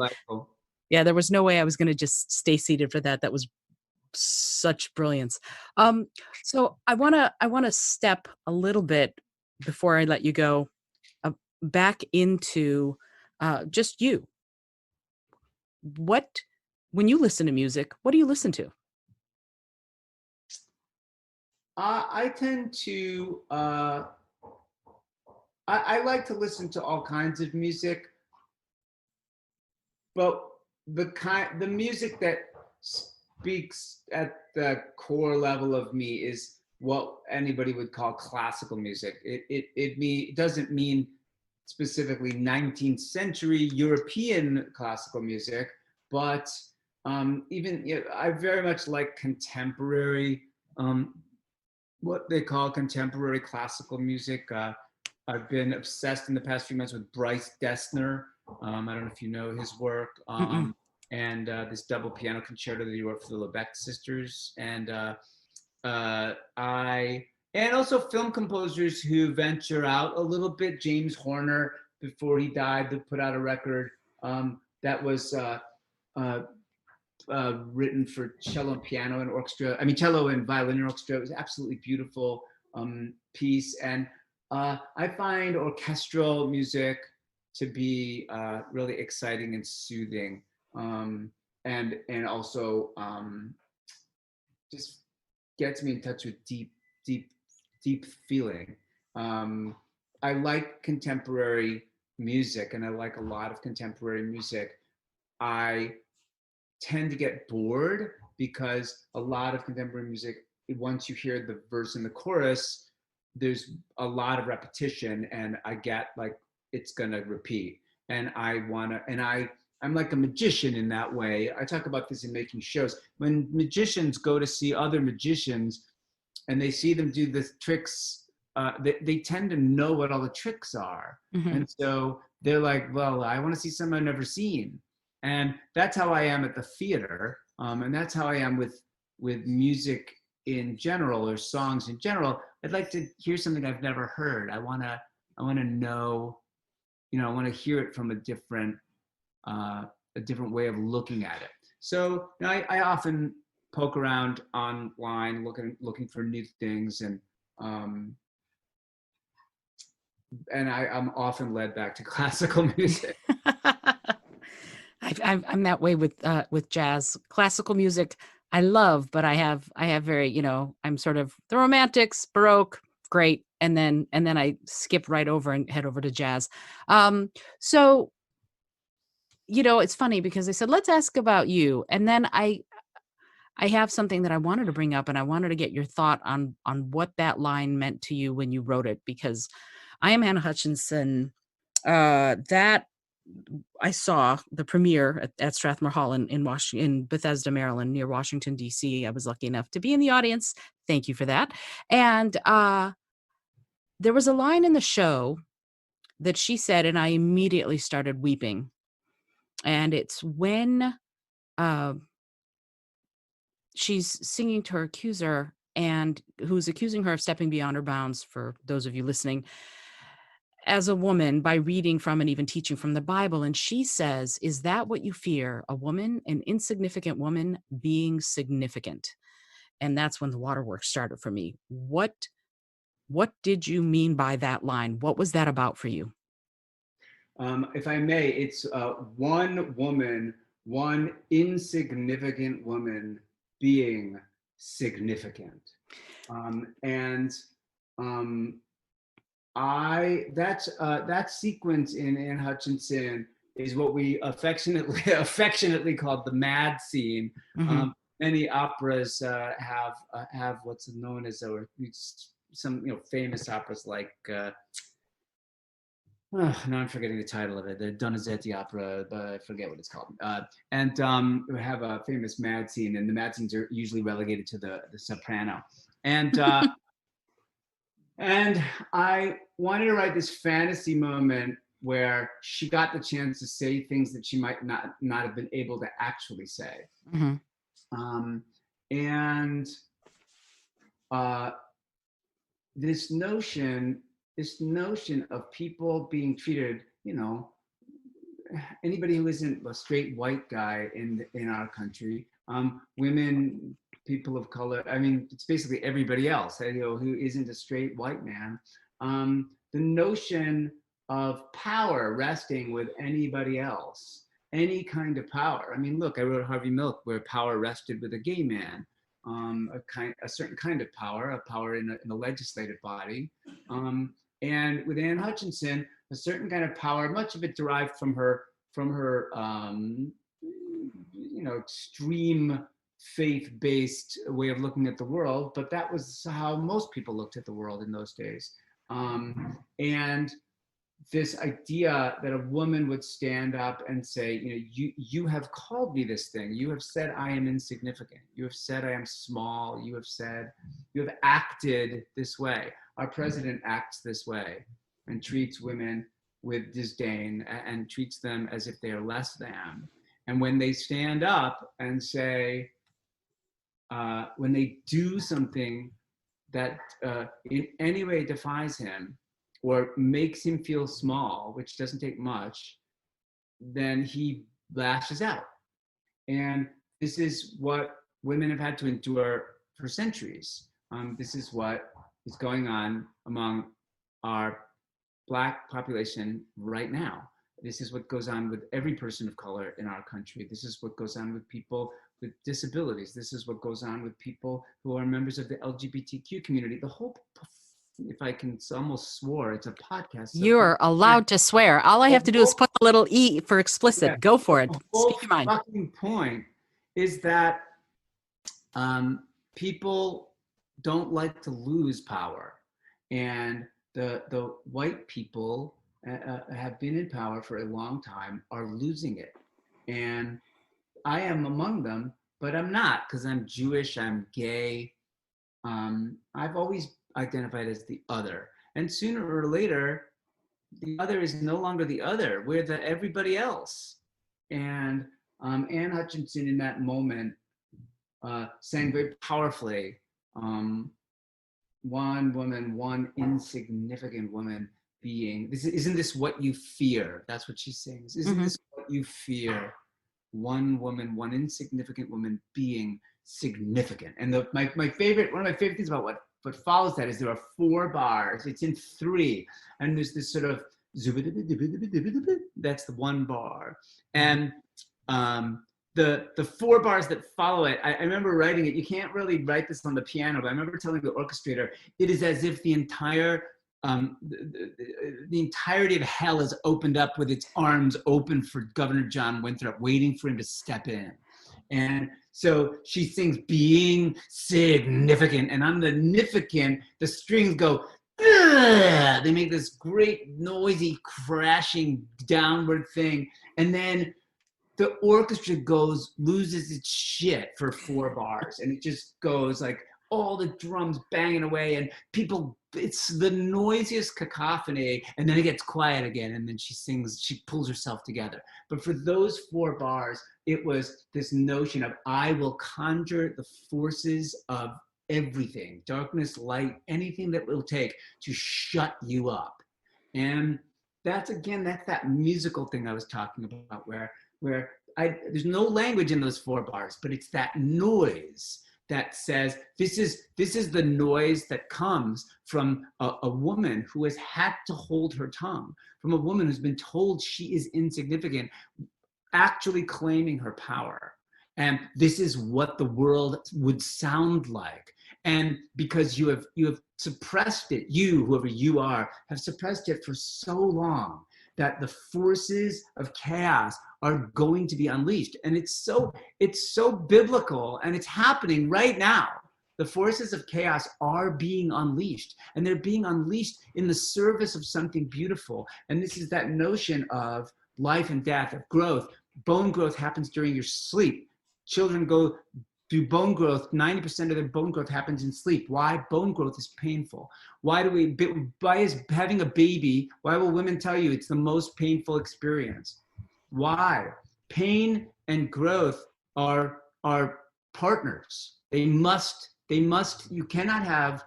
way I was going to just stay seated for that. That was such brilliance. So I want to step a little bit before I let you go back into just you. When you listen to music, what do you listen to? I tend to I like to listen to all kinds of music, but the music that speaks at the core level of me is what anybody would call classical music. It doesn't mean specifically 19th century European classical music, but I very much like contemporary, what they call contemporary classical music. I've been obsessed in the past few months with Bryce Dessner. I don't know if you know his work. And this double piano concerto that he wrote for the Lebec sisters, and also film composers who venture out a little bit. James Horner, before he died, that put out a record that was written for cello and piano and orchestra. I mean, cello and violin and orchestra. It was absolutely beautiful piece. And I find orchestral music to be really exciting and soothing, and also just gets me in touch with deep feeling. I like contemporary music, and I like a lot of contemporary music. I tend to get bored because a lot of contemporary music, once you hear the verse and the chorus, there's a lot of repetition, and I get like it's gonna repeat. And I'm like a magician in that way. I talk about this in making shows. When magicians go to see other magicians and they see them do the tricks, they tend to know what all the tricks are. Mm-hmm. And so they're like, well, I want to see something I've never seen. And that's how I am at the theater. And that's how I am with music in general, or songs in general. I'd like to hear something I've never heard. I want to know, I want to hear it from a different way of looking at it. So I often poke around online, looking for new things, and I'm often led back to classical music. I'm that way with jazz. Classical music I love, but I have very, I'm sort of the Romantics, Baroque, great, and then I skip right over and head over to jazz. So it's funny because I said let's ask about you, and then I have something that I wanted to bring up, and I wanted to get your thought on what that line meant to you when you wrote it, because I Am Hannah Hutchinson, that I saw the premiere at Strathmore Hall in Bethesda, Maryland, near Washington, D.C. I was lucky enough to be in the audience. Thank you for that. And there was a line in the show that she said, and I immediately started weeping. And it's when she's singing to her accuser, and who's accusing her of stepping beyond her bounds, for those of you listening, as a woman, by reading from and even teaching from the Bible. And she says, is that what you fear? A woman, an insignificant woman, being significant? And that's when the waterworks started for me. What did you mean by that line? What was that about for you? If I may, it's one woman, one insignificant woman being significant. That sequence in Anne Hutchinson is what we affectionately called the mad scene. Mm-hmm. Many operas have what's known as some famous operas like now I'm forgetting the title of it, the Donizetti opera, but I forget what it's called. We have a famous mad scene, and the mad scenes are usually relegated to the soprano. And and I wanted to write this fantasy moment where she got the chance to say things that she might not have been able to actually say. Mm-hmm. This notion of people being treated, anybody who isn't a straight white guy in our country, women, people of color, I mean, it's basically everybody else, who isn't a straight white man. The notion of power resting with anybody else, any kind of power. I mean, look, I wrote Harvey Milk, where power rested with a gay man. A certain kind of power, a power in the legislative body. And with Anne Hutchinson, a certain kind of power, much of it derived from her extreme faith-based way of looking at the world, but that was how most people looked at the world in those days. And this idea that a woman would stand up and say, you have called me this thing. You have said I am insignificant. You have said I am small. You have acted this way. Our president acts this way and treats women with disdain and treats them as if they are less than. And when they stand up and say, when they do something that in any way defies him, or makes him feel small, which doesn't take much, then he lashes out. And this is what women have had to endure for centuries. This is what is going on among our Black population right now. This is what goes on with every person of color in our country. This is what goes on with people with disabilities. This is what goes on with people who are members of the LGBTQ community. The whole, if I can almost swore, it's a podcast. So You're allowed to swear. All I have to do is put the little E for explicit. Yeah, Go for it. the whole Speak your mind. fucking point is that people don't like to lose power. And the white people have been in power for a long time, are losing it. And I am among them, but I'm not, because I'm Jewish, I'm gay. I've always identified as the other. And sooner or later, the other is no longer the other. We're the everybody else. And Anne Hutchinson in that moment sang very powerfully, one woman, one insignificant woman being, isn't this what you fear? That's what she sings. Isn't this what you fear? One woman, one insignificant woman being significant. And one of my favorite things about what follows that is there are 4 bars. It's in 3. And there's this sort of, that's the 1 bar. And the 4 bars that follow it, I remember writing it. You can't really write this on the piano, but I remember telling the orchestrator, it is as if the entire the entirety of hell is opened up with its arms open for Governor John Winthrop, waiting for him to step in. And so she sings being significant, and on the significant, the strings go, ugh! They make this great noisy crashing downward thing, and then the orchestra loses its shit for 4 bars, and it just goes like all the drums banging away, and people, it's the noisiest cacophony, and then it gets quiet again, and then she pulls herself together. But for those 4 bars, it was this notion of, I will conjure the forces of everything, darkness, light, anything that will take to shut you up. And that's that musical thing I was talking about, where there's no language in those 4 bars, but it's that noise that says, this is the noise that comes from a woman who has had to hold her tongue, from a woman who's been told she is insignificant, actually claiming her power. And this is what the world would sound like. And because you have suppressed it, whoever you are, have suppressed it for so long, that the forces of chaos are going to be unleashed. And it's so biblical, and it's happening right now. The forces of chaos are being unleashed, and they're being unleashed in the service of something beautiful. And this is that notion of life and death, of growth. Bone growth happens during your sleep. Children go through bone growth. 90% of their bone growth happens in sleep. Why? Bone growth is painful. Why is having a baby, why will women tell you it's the most painful experience? Why? Pain and growth are partners. They must, you cannot have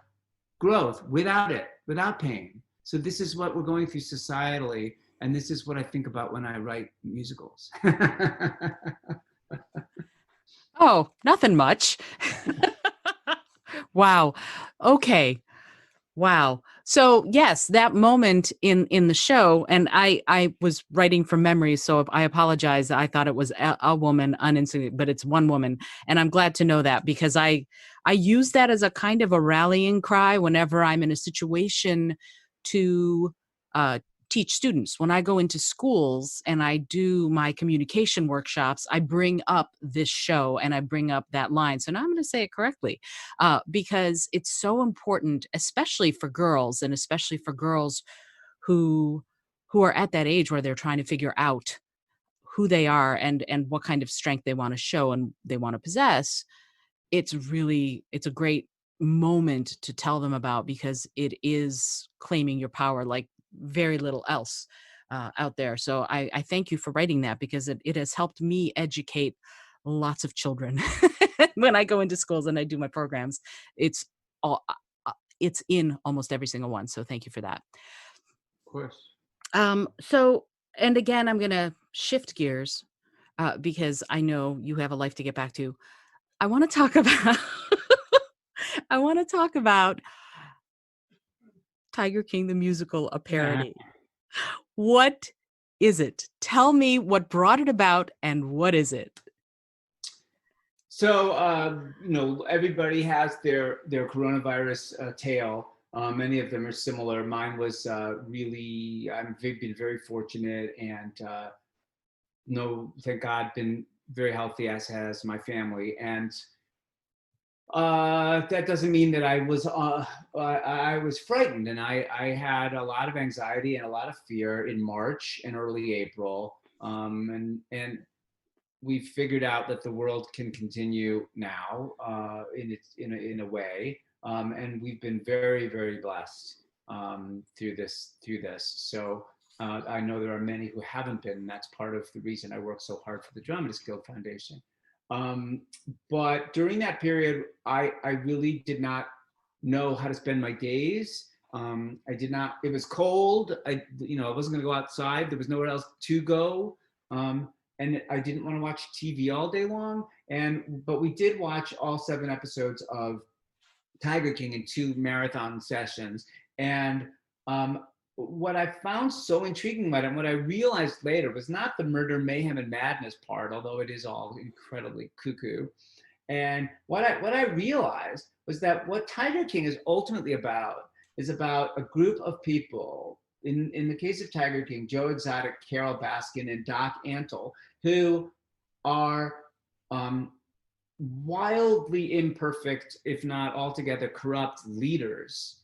growth without pain. So this is what we're going through societally, and this is what I think about when I write musicals. Oh, nothing much. Wow. Okay. Wow. So yes, that moment in the show, and I was writing from memory, so I apologize. I thought it was a woman, but it's one woman, and I'm glad to know that, because I use that as a kind of a rallying cry whenever I'm in a situation to teach students. When I go into schools and I do my communication workshops, I bring up this show and I bring up that line. So now I'm going to say it correctly, because it's so important, especially for girls, and especially for girls who are at that age where they're trying to figure out who they are and what kind of strength they want to show and they want to possess. It's a great moment to tell them about, because it is claiming your power like very little else out there. So I thank you for writing that, because it has helped me educate lots of children when I go into schools and I do my programs. It's in almost every single one. So thank you for that. course. So, and again, I'm going to shift gears because I know you have a life to get back to. I want to talk about I want to talk about Tiger King the musical, a parody. What is it? Tell me what brought it about and what is it? So, everybody has their coronavirus tale. Many of them are similar. Mine was really, I've been very fortunate and no, thank God, been very healthy, as has my family. And that doesn't mean that I was frightened, and I had a lot of anxiety and a lot of fear in March and early April. And we figured out that the world can continue now in a way, and we've been very, very blessed through this. So I know there are many who haven't been, and that's part of the reason I work so hard for the Dramatists Guild Foundation. Um, but during that period, I really did not know how to spend my days. I did not. It was cold. I wasn't going to go outside. There was nowhere else to go. And I didn't want to watch TV all day long. But we did watch all 7 episodes of Tiger King in 2 marathon sessions. And what I found so intriguing about it, and what I realized later, was not the murder, mayhem, and madness part, although it is all incredibly cuckoo. And what I realized was that what Tiger King is ultimately about is about a group of people. In the case of Tiger King, Joe Exotic, Carol Baskin, and Doc Antle, who are wildly imperfect, if not altogether corrupt leaders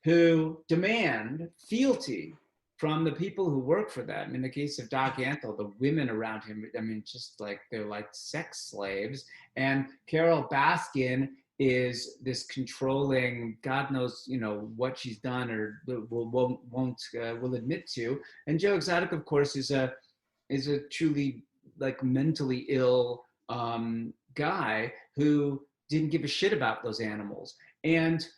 who demand fealty from the people who work for them. In the case of Doc Antle, the women around him, I mean, just like they're like sex slaves. And Carol Baskin is this controlling, God knows, what she's done or will admit to. And Joe Exotic, of course, is a truly like mentally ill guy who didn't give a shit about those animals. And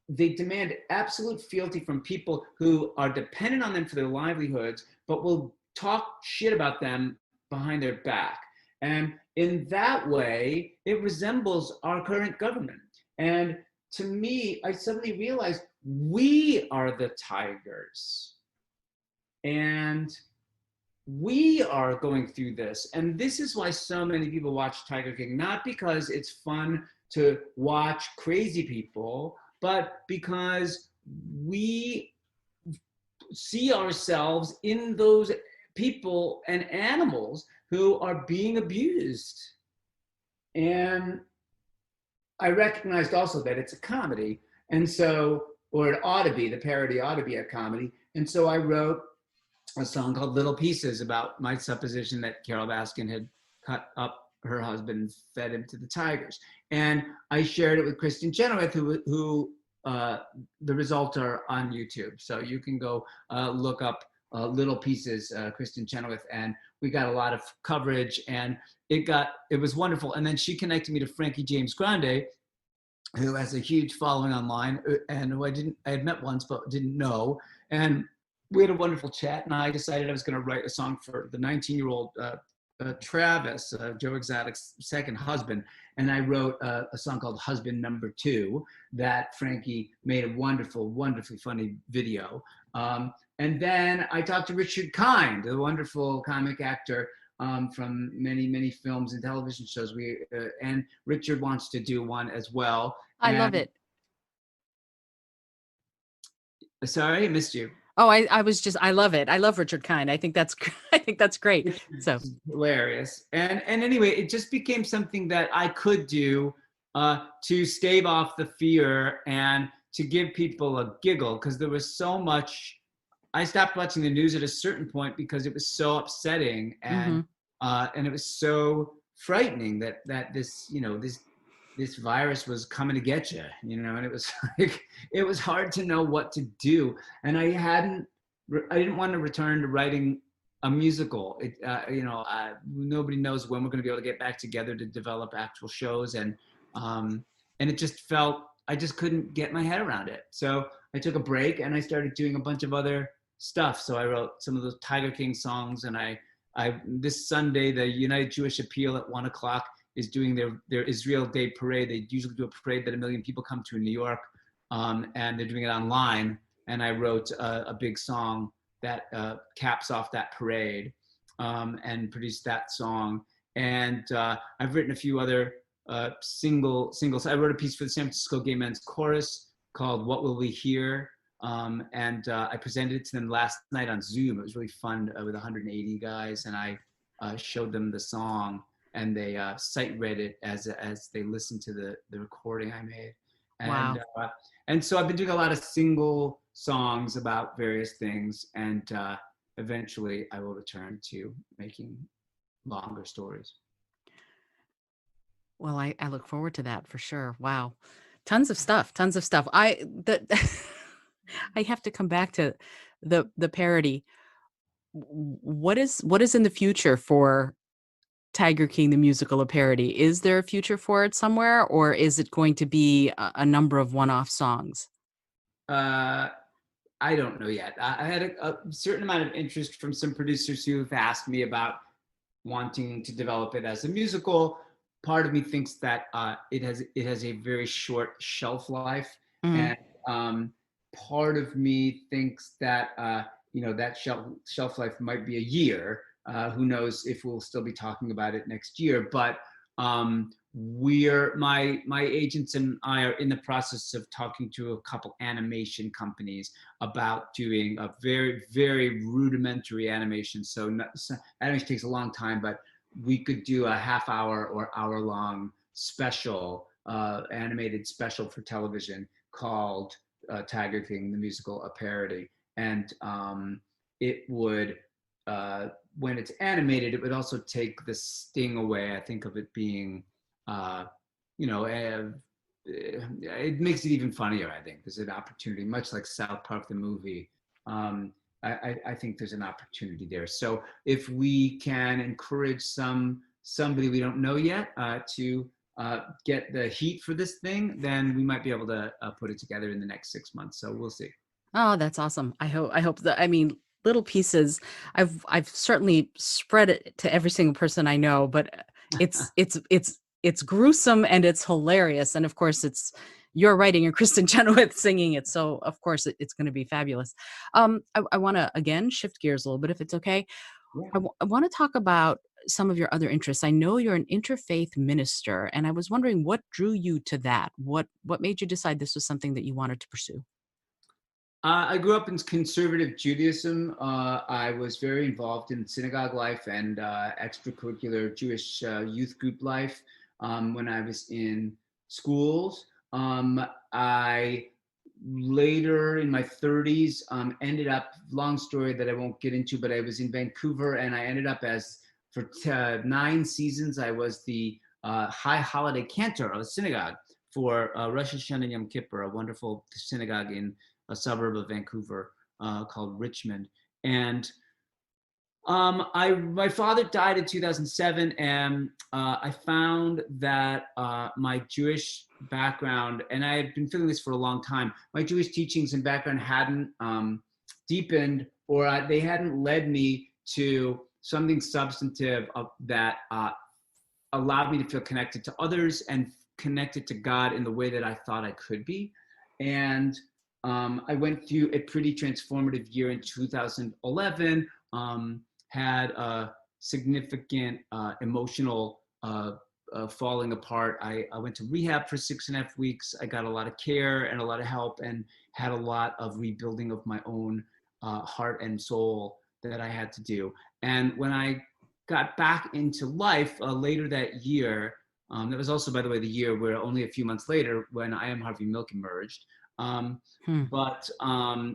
they demand absolute fealty from people who are dependent on them for their livelihoods, but will talk shit about them behind their back. And in that way, it resembles our current government. And to me, I suddenly realized we are the tigers. And we are going through this. And this is why so many people watch Tiger King, not because it's fun to watch crazy people, but because we see ourselves in those people and animals who are being abused. And I recognized also that it's a comedy. And so, or it ought to be, the parody ought to be a comedy. And so I wrote a song called Little Pieces about my supposition that Carol Baskin had cut up her husband and fed him to the tigers. And I shared it with Kristen Chenoweth, who the results are on YouTube. So you can go look up Little Pieces, Kristen Chenoweth, and we got a lot of coverage, and it was wonderful. And then she connected me to Frankie James Grande, who has a huge following online, and who I had met once but didn't know. And we had a wonderful chat, and I decided I was going to write a song for the 19-year-old Travis, Joe Exotic's second husband. And I wrote a song called Husband Number 2 that Frankie made a wonderful, wonderfully funny video. And then I talked to Richard Kind, a wonderful comic actor from many, many films and television shows. And Richard wants to do one as well. I love it. Sorry, I missed you. Oh, I love it. I love Richard Kind. I think that's great. So hilarious. And anyway, it just became something that I could do to stave off the fear and to give people a giggle, because there was so much. I stopped watching the news at a certain point because it was so upsetting and it was so frightening that this virus was coming to get you, and it was like, it was hard to know what to do. And I didn't want to return to writing a musical. Nobody knows when we're going to be able to get back together to develop actual shows. And it just felt I just couldn't get my head around it. So I took a break and I started doing a bunch of other stuff. So I wrote some of those Tiger King songs, and I this Sunday, the United Jewish Appeal at 1:00 is doing their Israel Day parade. They usually do a parade that 1 million people come to in New York, and they're doing it online. And I wrote a big song that caps off that parade, and produced that song. And I've written a few other singles. I wrote a piece for the San Francisco Gay Men's Chorus called "What Will We Hear?" And I presented it to them last night on Zoom. It was really fun with 180 guys, and I showed them the song, and they sight read it as they listened to the recording I made. And Wow. And so I've been doing a lot of single songs about various things, and eventually I will return to making longer stories. Well, I look forward to that for sure. Wow. Tons of stuff, tons of stuff. I have to come back to the parody. What is in the future for Tiger King the musical, a parody? Is there a future for it somewhere, or is it going to be a number of one-off songs? Uh, I don't know yet. I had a certain amount of interest from some producers who have asked me about wanting to develop it as a musical. Part of me thinks that it has a very short shelf life, Mm. and part of me thinks that that shelf life might be a year. Who knows if we'll still be talking about it next year? But my agents and I are in the process of talking to a couple animation companies about doing a very, very rudimentary animation. So animation takes a long time, but we could do a half-hour or hour-long special, animated special for television called Tiger King the Musical, a parody. And it would, when it's animated, it would also take the sting away, I think, of it being it makes it even funnier. I think there's an opportunity, much like South Park the movie. I think there's an opportunity there. So if we can encourage somebody we don't know yet to get the heat for this thing, then we might be able to put it together in the next 6 months. So we'll see. Oh, that's awesome. I hope that, I mean, little pieces. I've certainly spread it to every single person I know, but it's gruesome and it's hilarious. And of course it's you're writing and Kristen Chenoweth singing it. So of course it's going to be fabulous. I want to again shift gears a little bit if it's okay. Yeah. I want to talk about some of your other interests. I know you're an interfaith minister, and I was wondering what drew you to that. What made you decide this was something that you wanted to pursue? I grew up in conservative Judaism. I was very involved in synagogue life and extracurricular Jewish youth group life when I was in schools. I later in my 30s ended up, long story that I won't get into, but I was in Vancouver and I ended up for 9 seasons, I was the high holiday cantor of a synagogue for Rosh Hashanah and Yom Kippur, a wonderful synagogue in a suburb of Vancouver called Richmond. And my father died in 2007, and I found that my Jewish background, and I had been feeling this for a long time, my Jewish teachings and background hadn't deepened, or they hadn't led me to something substantive that allowed me to feel connected to others and connected to God in the way that I thought I could be. And I went through a pretty transformative year in 2011, had a significant emotional falling apart. I went to rehab for 6.5 weeks. I got a lot of care and a lot of help and had a lot of rebuilding of my own heart and soul that I had to do. And when I got back into life later that year, that was also, by the way, the year where only a few months later when I Am Harvey Milk emerged. But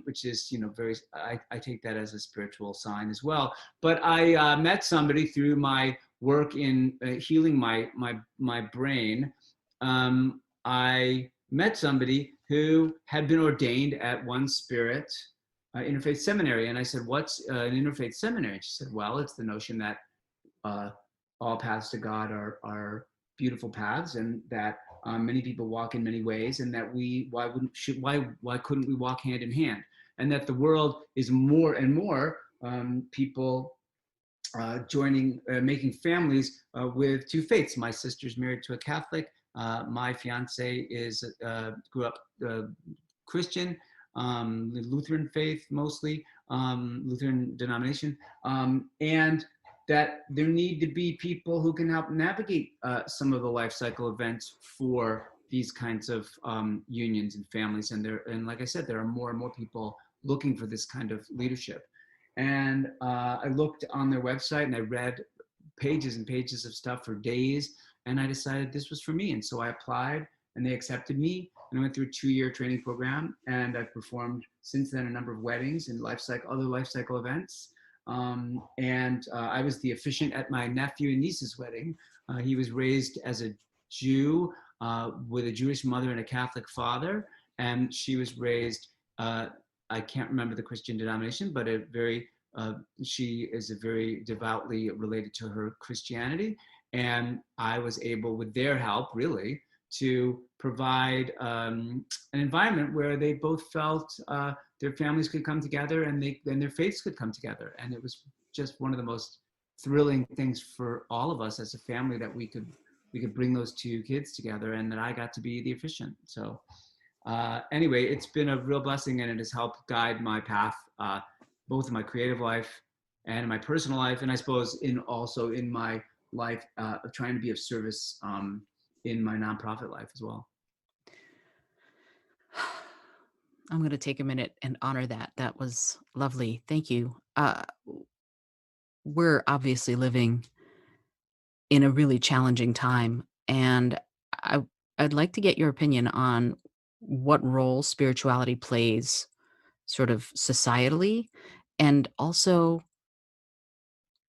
which is, very, I take that as a spiritual sign as well. But I met somebody through my work in healing my brain. I met somebody who had been ordained at One Spirit Interfaith Seminary. And I said, what's an interfaith seminary? And she said, well, it's the notion that all paths to God are beautiful paths, and that Many people walk in many ways, and that why couldn't we walk hand in hand? And that the world is more and more people making families with two faiths. My sister's married to a Catholic. My fiance grew up Christian, Lutheran faith mostly, Lutheran denomination, and that there need to be people who can help navigate some of the life cycle events for these kinds of unions and families. And like I said, there are more and more people looking for this kind of leadership. And I looked on their website and I read pages and pages of stuff for days, and I decided this was for me. And so I applied, and they accepted me, and I went through a 2-year training program, and I've performed since then a number of weddings and other life cycle events. I was the officiant at my nephew and niece's wedding. He was raised as a Jew with a Jewish mother and a Catholic father, and she was raised, I can't remember the Christian denomination, but she is very devoutly related to her Christianity. And I was able, with their help, really, to provide an environment where they both felt their families could come together and their faiths could come together. And it was just one of the most thrilling things for all of us as a family, that we could bring those two kids together, and that I got to be the officiant. So anyway, it's been a real blessing, and it has helped guide my path, both in my creative life and in my personal life, and I suppose also in my life of trying to be of service in my nonprofit life as well. I'm going to take a minute and honor that. That was lovely. Thank you. We're obviously living in a really challenging time, and I'd like to get your opinion on what role spirituality plays sort of societally, and also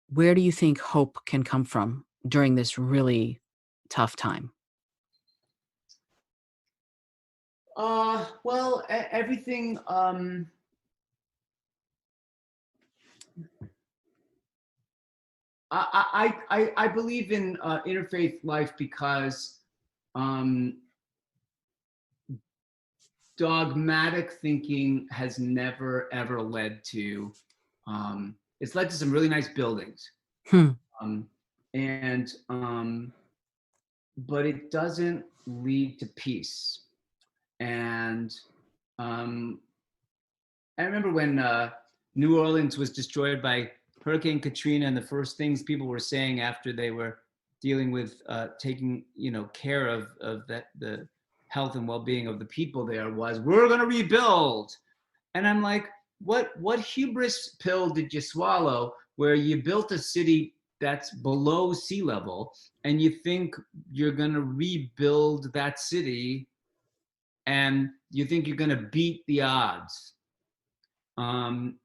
where do you think hope can come from during this really tough time? Well, everything. I believe in interfaith life because dogmatic thinking has never ever led to. It's led to some really nice buildings, um, and but it doesn't lead to peace. And I remember when New Orleans was destroyed by Hurricane Katrina, and the first things people were saying after they were dealing with taking care of the health and well-being of the people there was, "We're going to rebuild." And I'm like, what hubris pill did you swallow, where you built a city that's below sea level and you think you're going to rebuild that city and you think you're going to beat the odds? And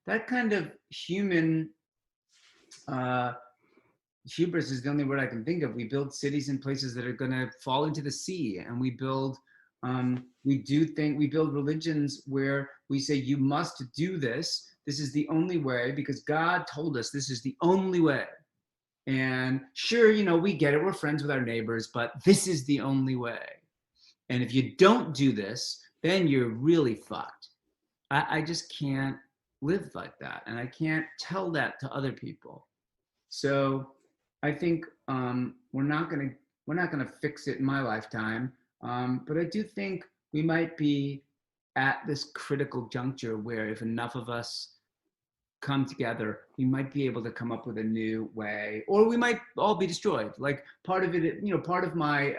that kind of human hubris is the only word I can think of. We build cities in places that are going to fall into the sea, and we build religions where we say, you must do this. This is the only way because God told us this is the only way. And sure, we get it. We're friends with our neighbors, but this is the only way. And if you don't do this, then you're really fucked. I just can't live like that, and I can't tell that to other people. So I think we're not gonna fix it in my lifetime, but I do think we might be at this critical juncture where if enough of us come together, we might be able to come up with a new way, or we might all be destroyed. Like part of it, part of my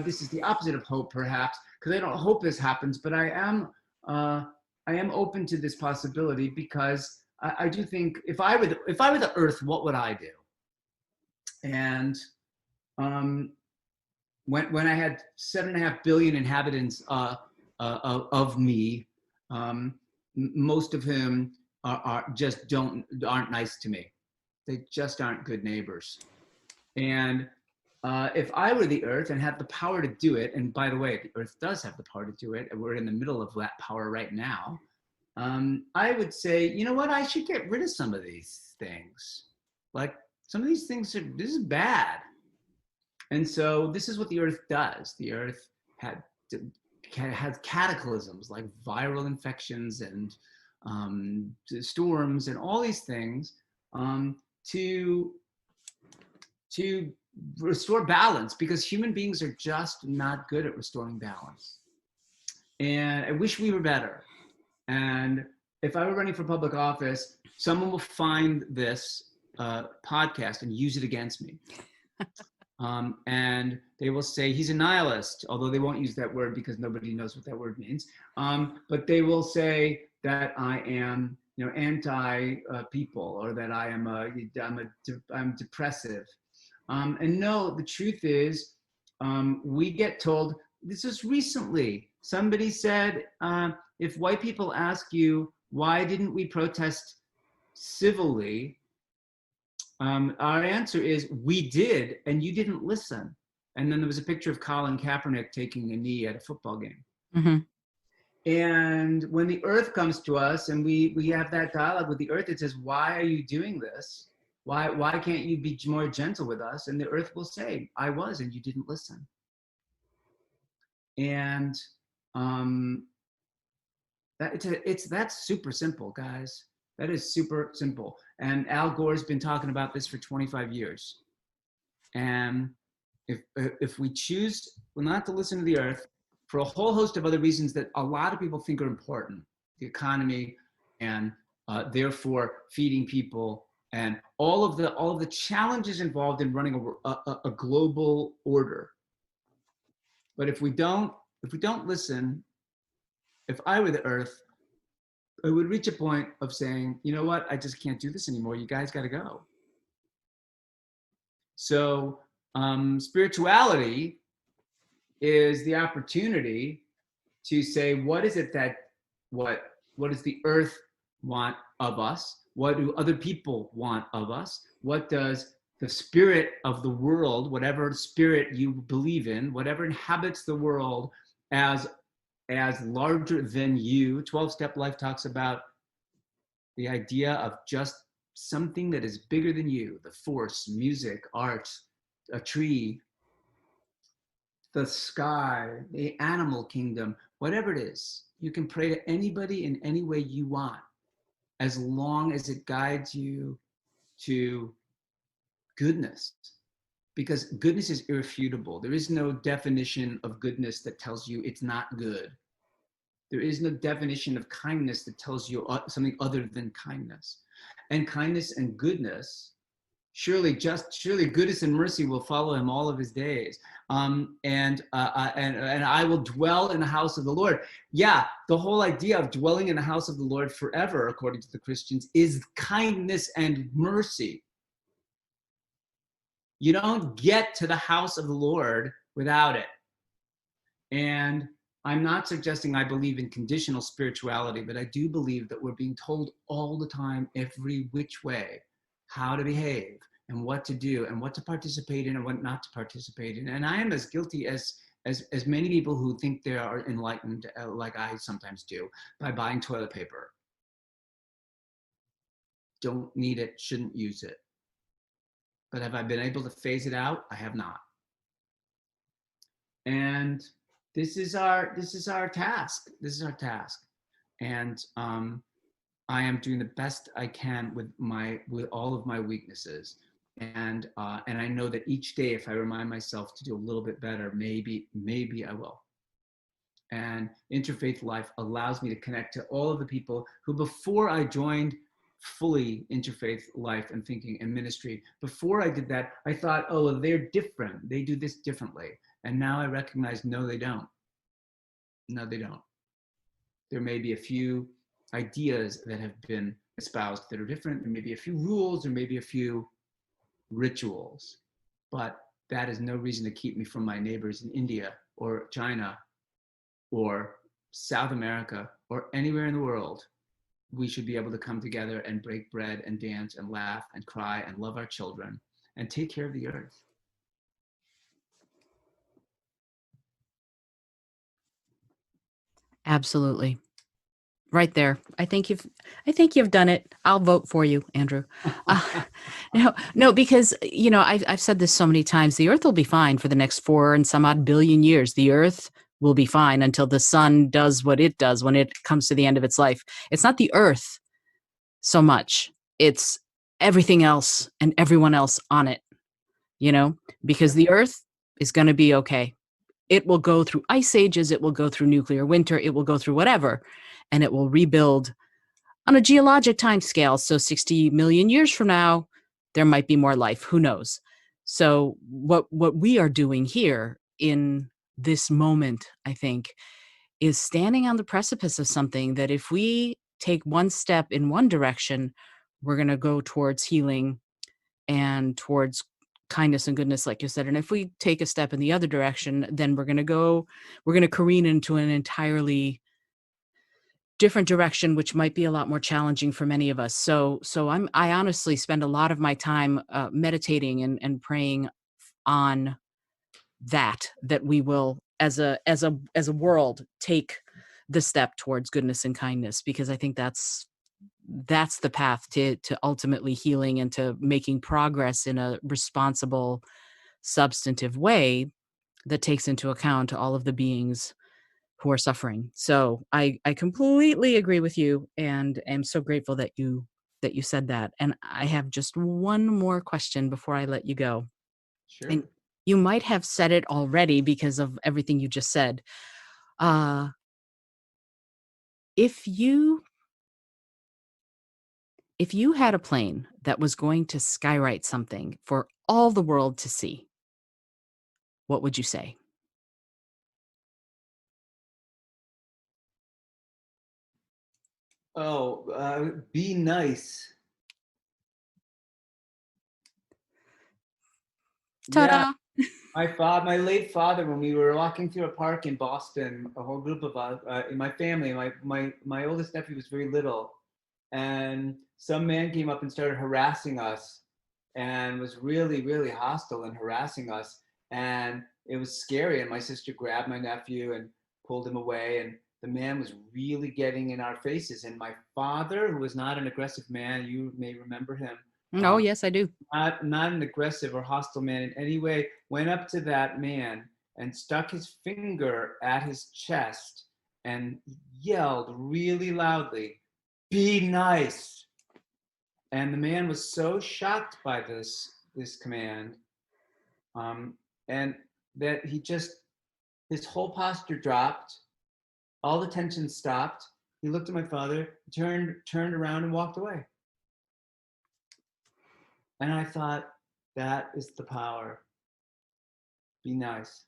this is the opposite of hope, perhaps, because I don't hope this happens, but I am open to this possibility, because I do think if I were the Earth, what would I do? And when I had 7.5 billion inhabitants of me, most of whom aren't nice to me. They just aren't good neighbors. And if I were the Earth and had the power to do it, and by the way, the Earth does have the power to do it, and we're in the middle of that power right now, I would say, you know what, I should get rid of some of these things. Like, some of these things this is bad. And so this is what the earth does. The earth has cataclysms like viral infections and storms and all these things to restore balance, because human beings are just not good at restoring balance. And I wish we were better. And if I were running for public office, someone will find this podcast and use it against me. And they will say he's a nihilist, although they won't use that word because nobody knows what that word means. But they will say that I am, anti-people, or that I'm depressive. And no, the truth is, we get told, this is recently, somebody said, if white people ask you, why didn't we protest civilly? Our answer is, we did, and you didn't listen. And then there was a picture of Colin Kaepernick taking a knee at a football game. Mm-hmm. And when the earth comes to us and we have that dialogue with the earth, it says, why are you doing this? Why can't you be more gentle with us? And the earth will say, I was, and you didn't listen. And that's super simple, guys. That is super simple. And Al Gore's been talking about this for 25 years. And if we choose not to listen to the earth for a whole host of other reasons that a lot of people think are important, the economy, and therefore feeding people, and all of the challenges involved in running a global order. But if we don't listen, if I were the earth, I would reach a point of saying, you know what, I just can't do this anymore. You guys got to go. So spirituality is the opportunity to say, what is it that, what does the earth want of us? What do other people want of us? What does the spirit of the world, whatever spirit you believe in, whatever inhabits the world as larger than you. 12-Step Life talks about the idea of just something that is bigger than you, the force, music, art, a tree, the sky, the animal kingdom, whatever it is. You can pray to anybody in any way you want, as long as it guides you to goodness. Because goodness is irrefutable. There is no definition of goodness that tells you it's not good. There is no definition of kindness that tells you something other than kindness. And kindness and goodness, surely goodness and mercy will follow him all of his days. And I will dwell in the house of the Lord. Yeah, the whole idea of dwelling in the house of the Lord forever, according to the Christians, is kindness and mercy. You don't get to the house of the Lord without it. And I'm not suggesting I believe in conditional spirituality, but I do believe that we're being told all the time, every which way, how to behave and what to do and what to participate in and what not to participate in. And I am as guilty as many people who think they are enlightened, like I sometimes do, by buying toilet paper. Don't need it, shouldn't use it. But have I been able to phase it out? I have not. And this is our task. This is our task. And I am doing the best I can with all of my weaknesses. And I know that each day, if I remind myself to do a little bit better, maybe I will. And Interfaith Life allows me to connect to all of the people who, before I joined fully Interfaith Life and thinking and ministry, before I did that, I thought, oh, well, they're different. They do this differently. And now I recognize, no, they don't. No, they don't. There may be a few ideas that have been espoused that are different. There may be a few rules, or maybe a few rituals, but that is no reason to keep me from my neighbors in India or China or South America or anywhere in the world. We should be able to come together and break bread and dance and laugh and cry and love our children and take care of the earth. Absolutely. Right there. I think you've done it. I'll vote for you, Andrew. Uh, no, because I've said this so many times. The Earth will be fine for the next 4 and some odd billion years. The Earth will be fine until the sun does what it does when it comes to the end of its life. It's not the Earth so much. It's everything else and everyone else on it. Because the Earth is going to be okay. It will go through ice ages. It will go through nuclear winter. It will go through whatever, and it will rebuild on a geologic time scale. So 60 million years from now, there might be more life. Who knows? So what we are doing here in this moment, I think, is standing on the precipice of something that if we take one step in one direction, we're going to go towards healing and towards kindness and goodness, like you said. And if we take a step in the other direction, then we're going to careen into an entirely different direction, which might be a lot more challenging for many of us. So I honestly spend a lot of my time meditating and praying on that we will as a world take the step towards goodness and kindness, because I think that's the path to ultimately healing and to making progress in a responsible, substantive way that takes into account all of the beings who are suffering. So I completely agree with you, and am so grateful that you said that. And I have just one more question before I let you go. Sure. And you might have said it already because of everything you just said. If you had a plane that was going to skywrite something for all the world to see, what would you say? Be nice. Yeah, Ta-da! my late father, when we were walking through a park in Boston, a whole group of us in my family, my oldest nephew was very little, and some man came up and started harassing us, and was really, really hostile and harassing us, and it was scary. And my sister grabbed my nephew and pulled him away, and the man was really getting in our faces. And my father, who was not an aggressive man, you may remember him, Oh, yes, I do. not an aggressive or hostile man in any way, went up to that man and stuck his finger at his chest and yelled really loudly, "Be nice." And the man was so shocked by this command, and that his whole posture dropped, all the tension stopped. He looked at my father, turned around and walked away. And I thought, that is the power. Be nice.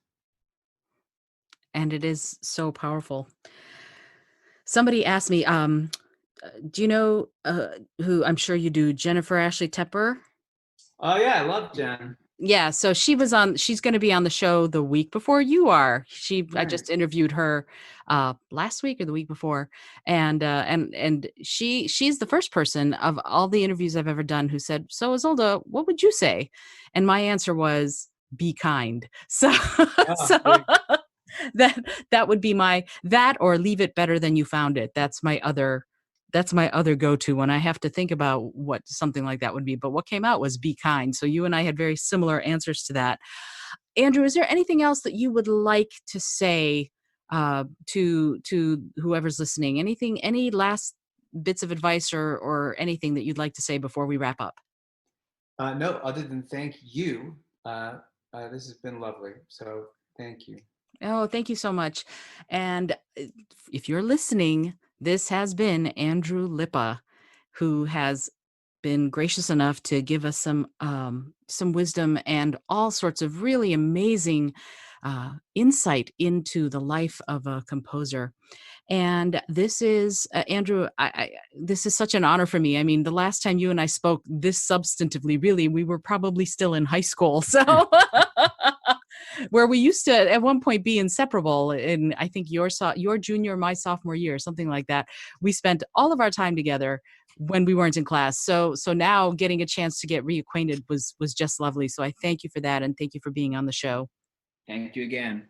And it is so powerful. Somebody asked me, do you know who, I'm sure you do, Jennifer Ashley Tepper? Oh yeah, I love Jen. Yeah, so she's going to be on the show the week before you are. I Right. just interviewed her last week or the week before, and she's the first person of all the interviews I've ever done who said, "So Isolde, what would you say?" And my answer was, "Be kind." So Oh, so there you go. that would be that, or leave it better than you found it. That's my other go-to when I have to think about what something like that would be. But what came out was be kind. So you and I had very similar answers to that. Andrew, is there anything else that you would like to say to whoever's listening? Any last bits of advice or anything that you'd like to say before we wrap up? No, other than thank you. This has been lovely. So thank you. Oh, thank you so much. And if you're listening, this has been Andrew Lippa, who has been gracious enough to give us some wisdom and all sorts of really amazing insight into the life of a composer. And this is Andrew. This is such an honor for me. I mean, the last time you and I spoke this substantively, really, we were probably still in high school. So where we used to at one point be inseparable. And I think your junior, my sophomore year, something like that. We spent all of our time together when we weren't in class. So now getting a chance to get reacquainted was just lovely. So I thank you for that, and thank you for being on the show. Thank you again.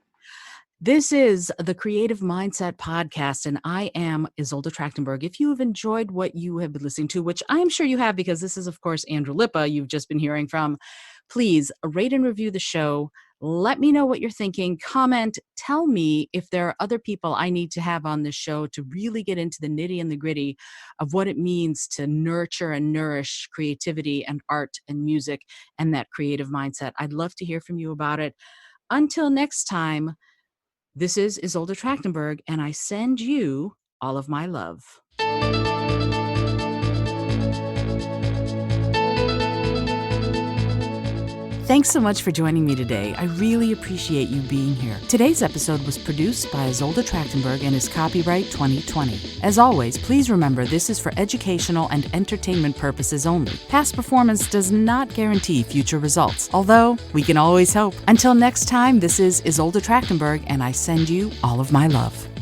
This is the Creative Mindset Podcast, and I am Isolde Trachtenberg. If you have enjoyed what you have been listening to, which I am sure you have because this is, of course, Andrew Lippa you've just been hearing from, please rate and review the show. Let me know what you're thinking. Comment. Tell me if there are other people I need to have on this show to really get into the nitty and the gritty of what it means to nurture and nourish creativity and art and music and that creative mindset. I'd love to hear from you about it. Until next time, this is Isolde Trachtenberg, and I send you all of my love. Thanks so much for joining me today. I really appreciate you being here. Today's episode was produced by Isolde Trachtenberg and is copyright 2020. As always, please remember this is for educational and entertainment purposes only. Past performance does not guarantee future results, although we can always hope. Until next time, this is Isolde Trachtenberg, and I send you all of my love.